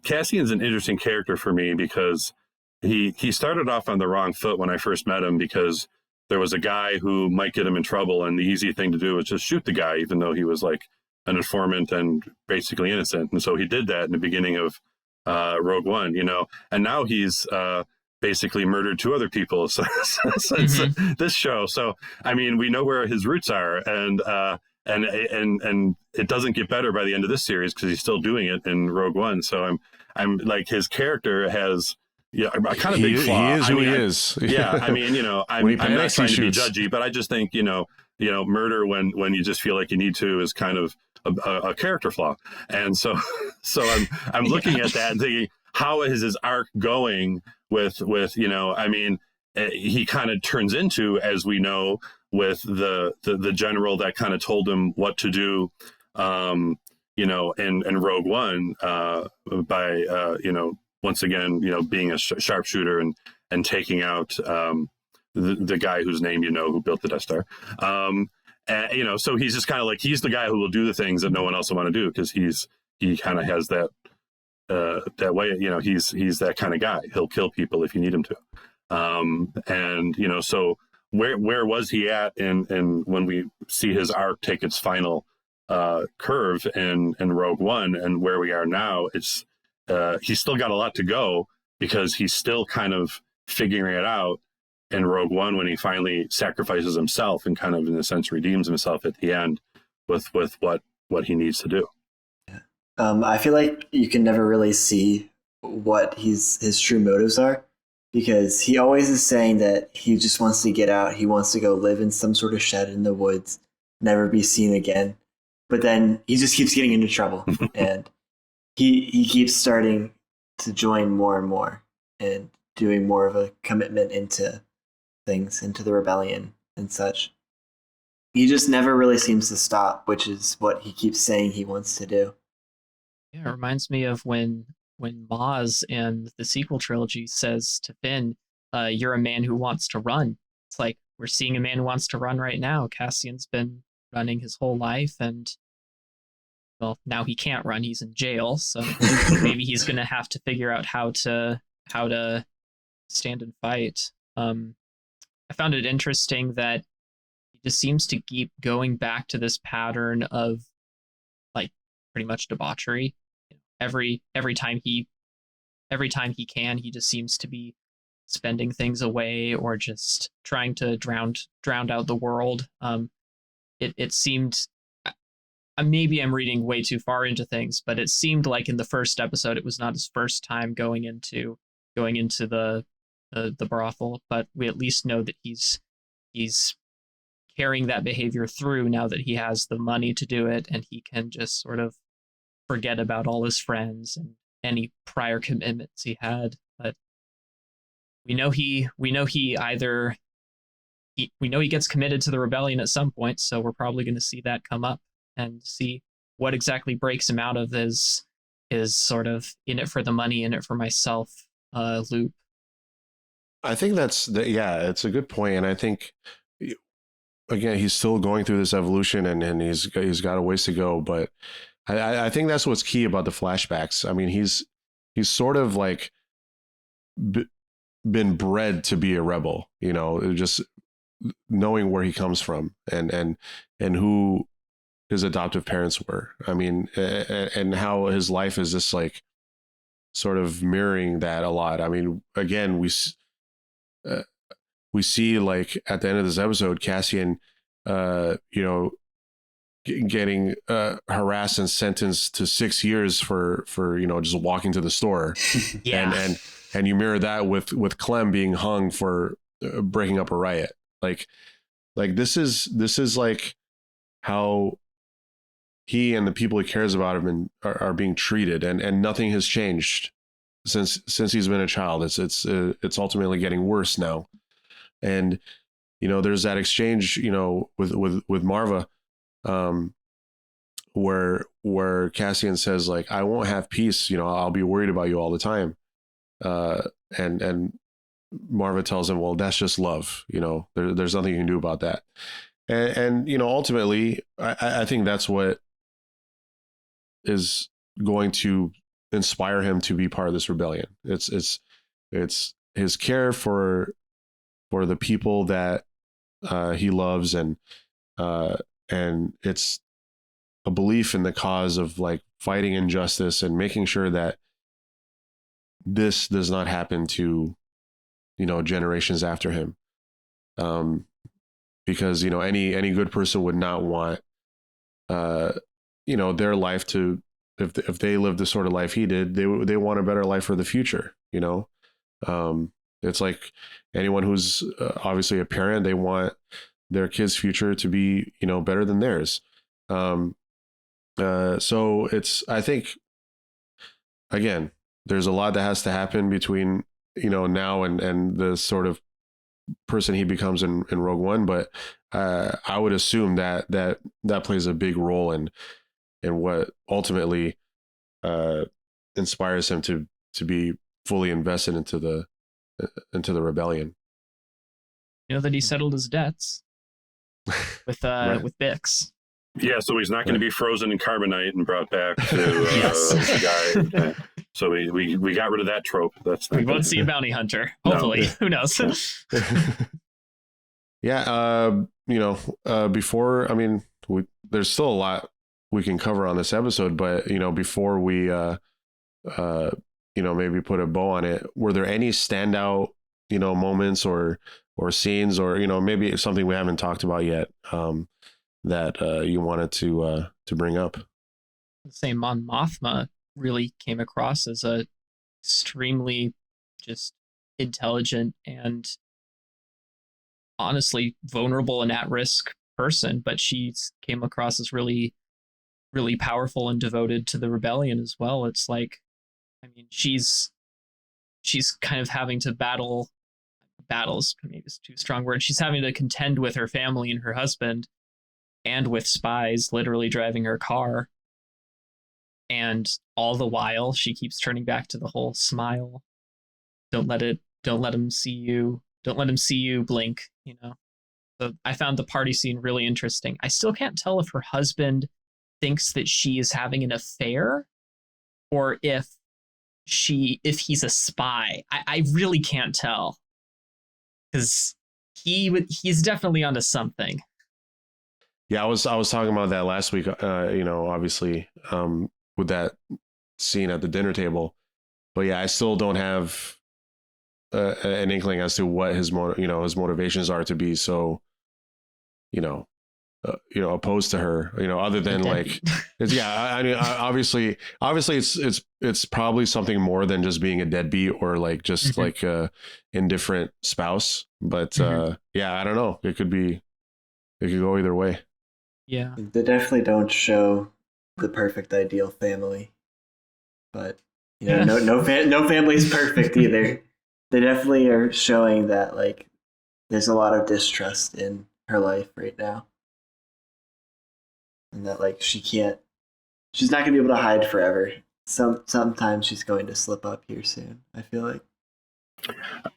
Cassian's an interesting character for me because he started off on the wrong foot when I first met him, because there was a guy who might get him in trouble, and the easy thing to do was just shoot the guy, even though he was like an informant and basically innocent. And so he did that in the beginning of Rogue One, and now he's basically murdered 2 other people since this show. So, I mean, we know where his roots are, and it doesn't get better by the end of this series because he's still doing it in Rogue One. So I'm like, his character has a kind of big flaw. He is who he is. Yeah. I mean, I'm not trying to be judgy, but I just think, murder when you just feel like you need to is kind of a character flaw. And so I'm looking at that and thinking, how is his arc going with he kind of turns into, as we know, with the general that kind of told him what to do, in Rogue One, by once again, being a sharpshooter and taking out the guy whose name who built the Death Star. So he's just kind of like, he's the guy who will do the things that no one else will want to do, because he kind of has that way, he's that kind of guy. He'll kill people if you need him to. So where was he at in when we see his arc take its final curve in Rogue One, and where we are now, it's he's still got a lot to go, because he's still kind of figuring it out in Rogue One when he finally sacrifices himself and kind of, in a sense, redeems himself at the end with what he needs to do. I feel like you can never really see what his true motives are, because he always is saying that he just wants to get out. He wants to go live in some sort of shed in the woods, never be seen again. But then he just keeps getting into trouble, and he keeps starting to join more and more and doing more of a commitment into things, into the rebellion and such. He just never really seems to stop, which is what he keeps saying he wants to do. Yeah, it reminds me of when Maz in the sequel trilogy says to Finn, you're a man who wants to run. It's like, we're seeing a man who wants to run right now. Cassian's been running his whole life, and well, now he can't run. He's in jail, so maybe he's going to have to figure out how to stand and fight. I found it interesting that he just seems to keep going back to this pattern of like pretty much debauchery. Every time he can, he just seems to be spending things away or just trying to drown out the world. It seemed, maybe I'm reading way too far into things, but it seemed like in the first episode it was not his first time going into the brothel, but we at least know that he's carrying that behavior through now that he has the money to do it, and he can just sort of forget about all his friends and any prior commitments he had. But we know he gets committed to the rebellion at some point, so we're probably going to see that come up and see what exactly breaks him out of his sort of in it for the money, in it for myself loop. I think it's a good point, and I think again he's still going through this evolution, and he's got a ways to go. But I think that's what's key about the flashbacks. I mean, he's sort of like been bred to be a rebel, just knowing where he comes from and who his adoptive parents were. I mean, and how his life is just like sort of mirroring that a lot. I mean, again, we see like at the end of this episode, Cassian, getting harassed and sentenced to 6 years for just walking to the store. Yeah. And you mirror that with Clem being hung for breaking up a riot. Like this is like how he and the people he cares about are being treated, and nothing has changed since he's been a child. It's ultimately getting worse now. And there's that exchange with Marva, where Cassian says like, I won't have peace, I'll be worried about you all the time, and Marva tells him, well, that's just love, there's nothing you can do about that. And ultimately I think that's what is going to inspire him to be part of this rebellion. It's his care for the people that he loves, and it's a belief in the cause of like fighting injustice and making sure that this does not happen to generations after him, because any good person would not want their life to, if they lived the sort of life he did, they want a better life for the future. It's like anyone who's obviously a parent, they want their kids' future to be better than theirs. So I think again, there's a lot that has to happen between now and the sort of person he becomes in Rogue One, but I would assume that plays a big role in what ultimately inspires him to be fully invested into the rebellion. That he settled his debts with Right. with Bix. Yeah, so he's not going to be frozen in carbonite and brought back to the guy. So we got rid of that trope. We won't see a bounty hunter. Hopefully. No. Who knows? Yeah. Before, I mean, there's still a lot we can cover on this episode, but before we maybe put a bow on it, were there any standout moments or scenes, or maybe something we haven't talked about yet, that you wanted to bring up? Say Mon Mothma really came across as a extremely just intelligent and honestly vulnerable and at-risk person, but she came across as really, really powerful and devoted to the rebellion as well. It's like, I mean, she's kind of having to battles, maybe it's too strong word. She's having to contend with her family and her husband, and with spies literally driving her car. And all the while she keeps turning back to the whole smile. Don't let him see you. Don't let him see you blink, So I found the party scene really interesting. I still can't tell if her husband thinks that she is having an affair or if he's a spy. I really can't tell, because he's definitely onto something. Yeah, I was talking about that last week. Obviously, with that scene at the dinner table, but yeah, I still don't have an inkling as to what his motivations are to be so, opposed to her. Other than like, I mean, obviously, it's probably something more than just being a deadbeat or like just like a indifferent spouse. But yeah, I don't know. It could go either way. Yeah, they definitely don't show the perfect ideal family, but no family is perfect either. They definitely are showing that like there's a lot of distrust in her life right now, and that like she's not gonna be able to hide forever. Sometimes she's going to slip up here soon, I feel like.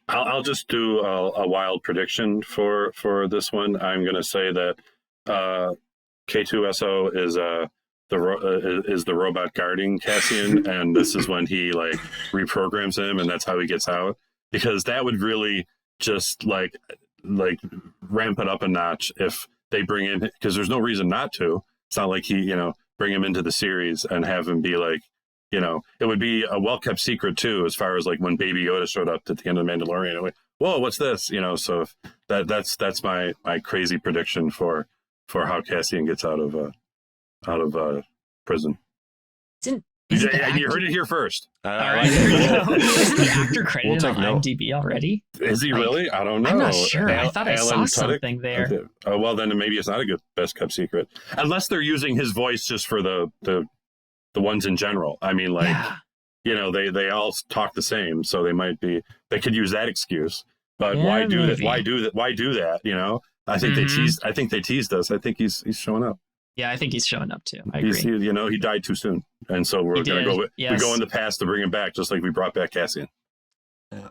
I'll just do a wild prediction for this one. I'm going to say that K2SO is the robot guarding Cassian, and this is when he like reprograms him, and that's how he gets out. Because that would really just like ramp it up a notch if they bring in, because there's no reason not to. It's not like he bring him into the series and have him be like. It would be a well-kept secret, too, as far as, like, when Baby Yoda showed up at the end of The Mandalorian. Like, whoa, what's this? So that's my crazy prediction for how Cassian gets out of prison. You heard it here first. All right. Is the actor credited on IMDb already? Is he really? I don't know. I'm not sure. I thought I saw something there. Well, then maybe it's not a good best-kept secret. Unless they're using his voice just for the ones in general. I mean, like, they all talk the same, so they could use that excuse. But why do that? Why do that? I think they teased us. I think he's showing up. Yeah, I think he's showing up too. I agree. He died too soon, and so we're gonna go. Yes. We go in the past to bring him back, just like we brought back Cassian.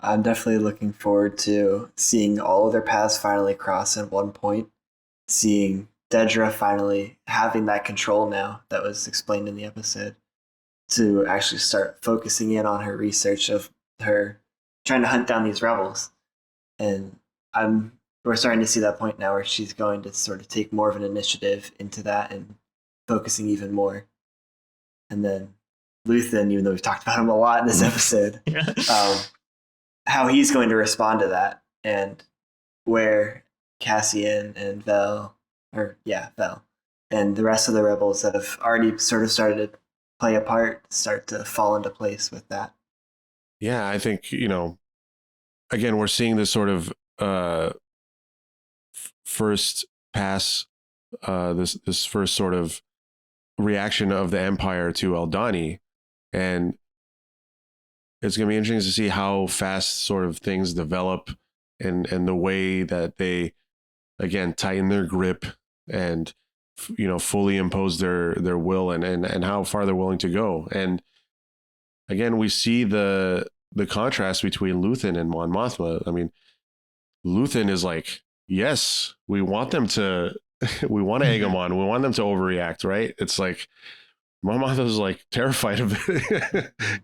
I'm definitely looking forward to seeing all of their paths finally cross at one point. Seeing Dedra finally having that control now that was explained in the episode, to actually start focusing in on her research of her trying to hunt down these rebels. And we're starting to see that point now where she's going to sort of take more of an initiative into that and focusing even more. And then Luthen, even though we've talked about him a lot in this episode, how he's going to respond to that, and where Cassian and Vel, and the rest of the rebels that have already sort of started to play a part start to fall into place with that. Yeah, I think, again, we're seeing this sort of first pass, this first sort of reaction of the Empire to Aldhani, and it's going to be interesting to see how fast sort of things develop and the way that they, again, tighten their grip and fully impose their will and how far they're willing to go. And again, we see the contrast between Luthen and Mon Mothma. I mean, Luthen is like, yes, we want them to we want to egg them on, we want them to overreact, right? It's like Mon Mothma is like terrified of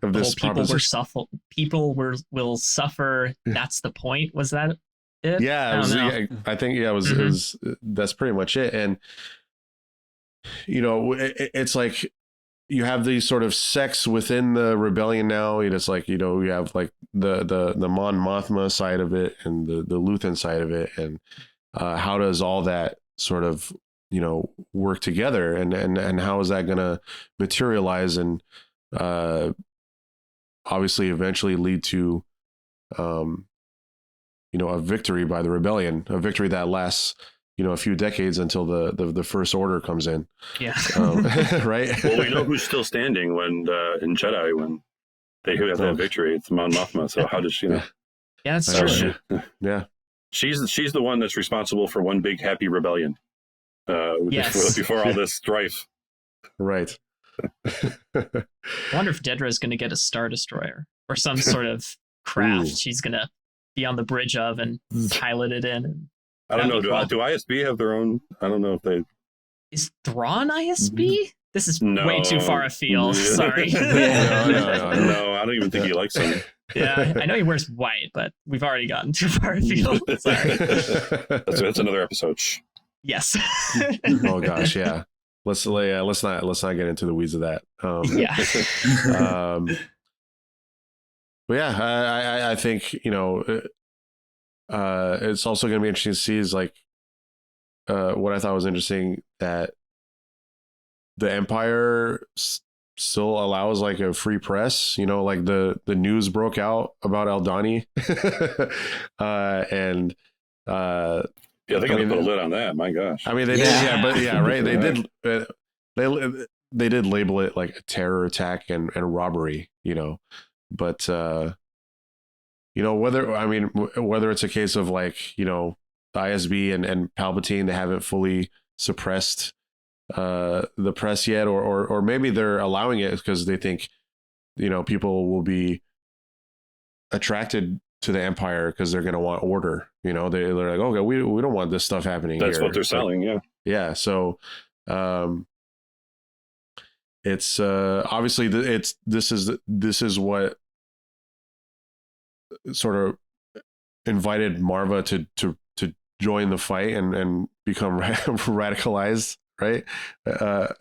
this proposition. People will suffer. That's the point. Was that it? Yeah, I think it was that's pretty much it. And it's like you have these sort of sects within the rebellion now. It's like you have like the Mon Mothma side of it and the Luthen side of it, and how does all that sort of work together, and how is that going to materialize and obviously eventually lead to a victory by the rebellion, a victory that lasts, a few decades until the First Order comes in. Yeah. Right. Well, we know who's still standing when in Jedi when they have that victory. It's Mon Mothma. So how does she know? Yeah, that's true. Yeah. She's the one that's responsible for one big happy rebellion. Before all this strife. Right. I wonder if Dedra is going to get a Star Destroyer or some sort of craft she's going to be on the bridge of and pilot it in. I don't know. Do ISB have their own? I don't know if they. Is Thrawn ISB? This is way too far afield. Sorry. No, I don't even think he likes them. Yeah, I know he wears white, but we've already gotten too far afield. Sorry. That's another episode. Shh. Yes. Oh gosh, yeah. Let's not get into the weeds of that. But yeah, I think it's also going to be interesting to see is like what I thought was interesting that the Empire still allows like a free press. Like the news broke out about Aldhani, and yeah, they're going to put a lid on that. My gosh. I mean, they did, right? They did. they did label it like a terror attack and robbery, but whether it's a case of like, ISB and Palpatine, they haven't fully suppressed the press yet, or maybe they're allowing it because they think, people will be attracted to the Empire because they're going to want order. They're like, okay, we don't want this stuff happening. That's here. what they're selling. Yeah. Yeah. So, it's obviously this is what sort of invited Marva to join the fight and become radicalized, right? But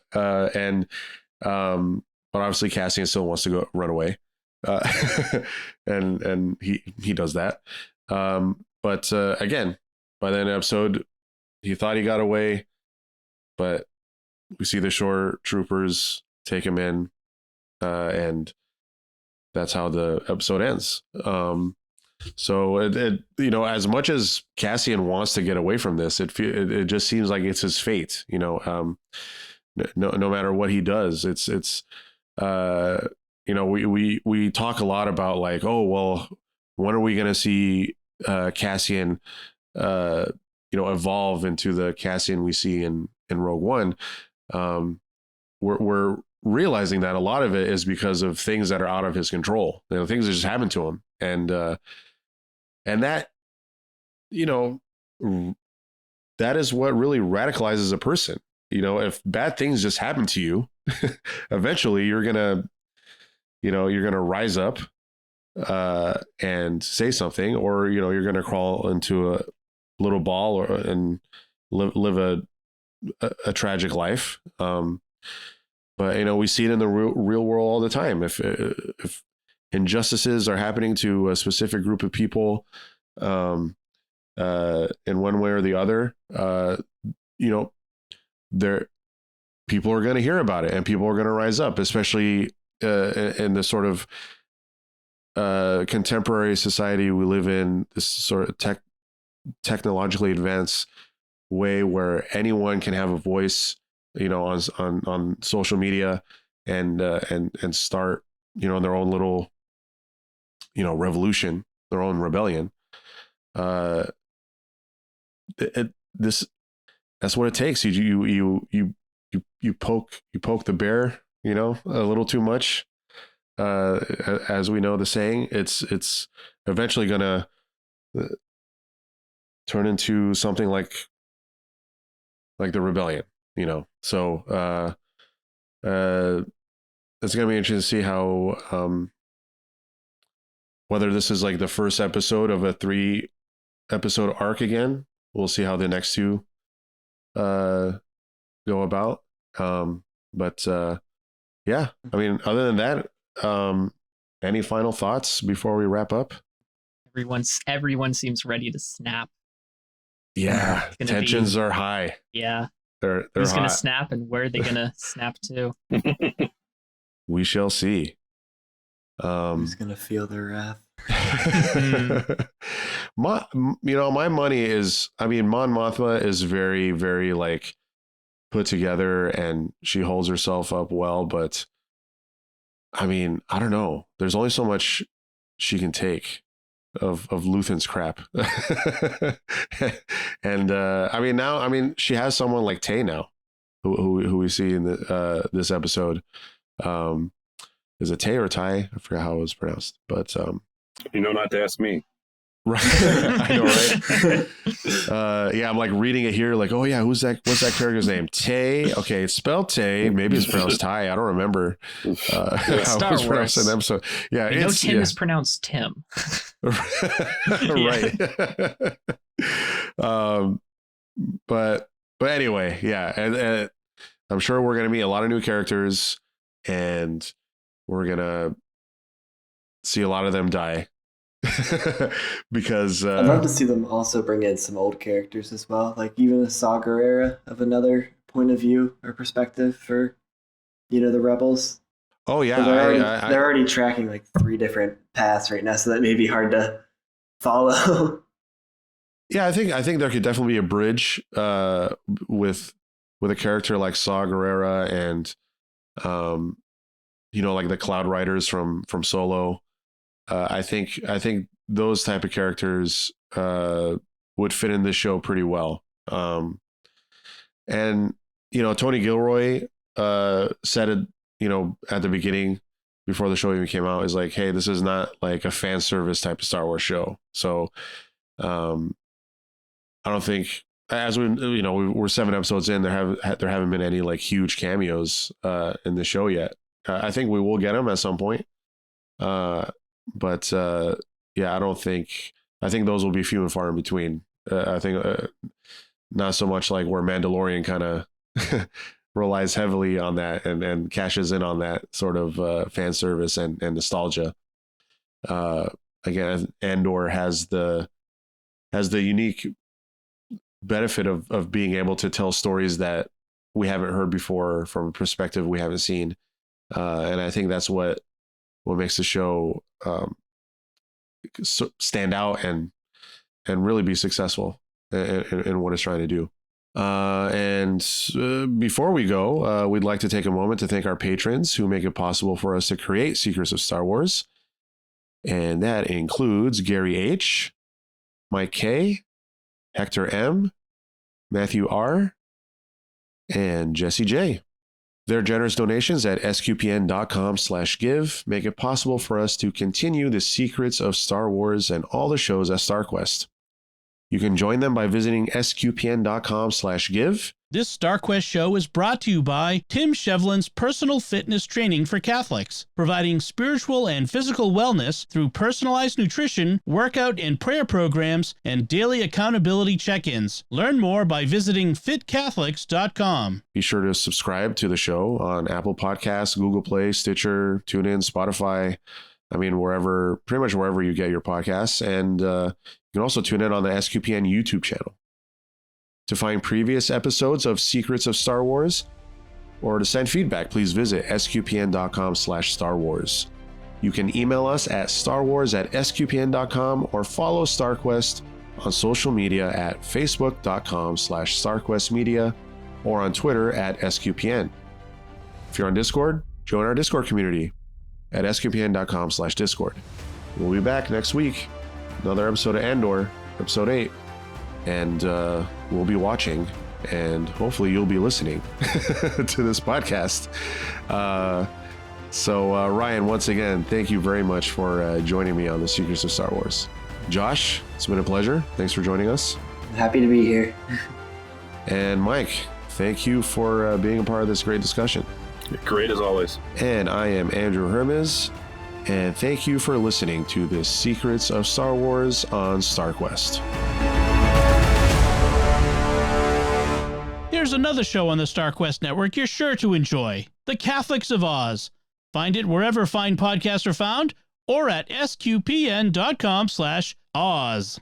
obviously Cassian still wants to run away, and he does that. But again, by the end of the episode, he thought he got away, but we see the shore troopers take him in, and that's how the episode ends. So it as much as Cassian wants to get away from this, it just seems like it's his fate. No matter what he does, it's we talk a lot about like, oh well, when are we going to see Cassian evolve into the Cassian we see in Rogue One? We're realizing that a lot of it is because of things that are out of his control, things that just happen to him, and that that is what really radicalizes a person. If bad things just happen to you, eventually you're gonna rise up and say something, or you're gonna crawl into a little ball and live a tragic life. But we see it in the real world all the time. If injustices are happening to a specific group of people, in one way or the other, people are going to hear about it, and people are going to rise up, especially in the sort of contemporary society we live in, this sort of technologically advanced way where anyone can have a voice, on social media and start, their own little, revolution, their own rebellion. That's what it takes. You poke the bear, a little too much. As we know the saying, it's eventually gonna turn into something like the rebellion, So it's gonna be interesting to see how whether this is like the first episode of a 3-episode arc again. We'll see how the next 2 go about. But yeah, I mean, other than that, any final thoughts before we wrap up? Everyone seems ready to snap. Yeah, tensions are high. Yeah, they're who's hot. Gonna snap, and where are they gonna snap to? We shall see. Who's gonna feel their wrath? My money is, Mon Mothma is very, very like put together, and she holds herself up well, but I don't know. There's only so much she can take of Luthen's crap. And now she has someone like Tay now, who we see in this episode. Is it Tay or Ty? I forgot how it was pronounced, but not to ask me. Right. I know, right? Yeah, I'm like reading it here, like, oh yeah, what's that character's name? Tay. Okay, it's spelled Tay. Maybe it's pronounced Ty. I don't remember how it was pronounced in the episode. Yeah, I know Tim is pronounced Tim. Right. But anyway, yeah, and I'm sure we're gonna meet a lot of new characters, and we're gonna see a lot of them die. Because I'd love to see them also bring in some old characters as well, like even a Saw Gerrera of another point of view or perspective for the rebels. Oh yeah, they're already tracking like 3 different paths right now, so that may be hard to follow. Yeah, I think there could definitely be a bridge with a character like Saw Gerrera and Like the Cloud Riders from Solo. I think those type of characters would fit in this show pretty well. And Tony Gilroy said it, at the beginning before the show even came out, is like, hey, this is not like a fan service type of Star Wars show. So I don't think, as we're 7 episodes in, there haven't been any like huge cameos in the show yet. I think we will get them at some point. But I think those will be few and far in between. I think not so much like where Mandalorian kind of relies heavily on that and cashes in on that sort of fan service and nostalgia. Again, Andor has the unique benefit of being able to tell stories that we haven't heard before from a perspective we haven't seen. And I think that's what makes the show stand out and really be successful in what it's trying to do. And before we go, we'd like to take a moment to thank our patrons who make it possible for us to create Secrets of Star Wars. And that includes Gary H., Mike K., Hector M., Matthew R., and Jesse J. Their generous donations at sqpn.com/give make it possible for us to continue the Secrets of Star Wars and all the shows at StarQuest. You can join them by visiting sqpn.com/give. This StarQuest show is brought to you by Tim Shevlin's Personal Fitness Training for Catholics, providing spiritual and physical wellness through personalized nutrition, workout and prayer programs, and daily accountability check-ins. Learn more by visiting fitcatholics.com. Be sure to subscribe to the show on Apple Podcasts, Google Play, Stitcher, TuneIn, Spotify. I mean, pretty much wherever you get your podcasts. And you can also tune in on the SQPN YouTube channel. To find previous episodes of Secrets of Star Wars or to send feedback, please visit sqpn.com/Star Wars. You can email us at starwars@sqpn.com or follow StarQuest on social media at facebook.com/StarQuestMedia or on Twitter at SQPN. If you're on Discord, join our Discord community at sqpn.com/Discord. We'll be back next week. Another episode of Andor, episode 8. And we'll be watching, and hopefully you'll be listening to this podcast. So Ryan, once again, thank you very much for joining me on the Secrets of Star Wars. Josh, it's been a pleasure. Thanks for joining us. I'm happy to be here. And Mike, thank you for being a part of this great discussion. Great as always. And I am Andrew Hermiz, and thank you for listening to the Secrets of Star Wars on StarQuest. Here's another show on the StarQuest network you're sure to enjoy, The Catholics of Oz. Find it wherever fine podcasts are found or at sqpn.com/Oz.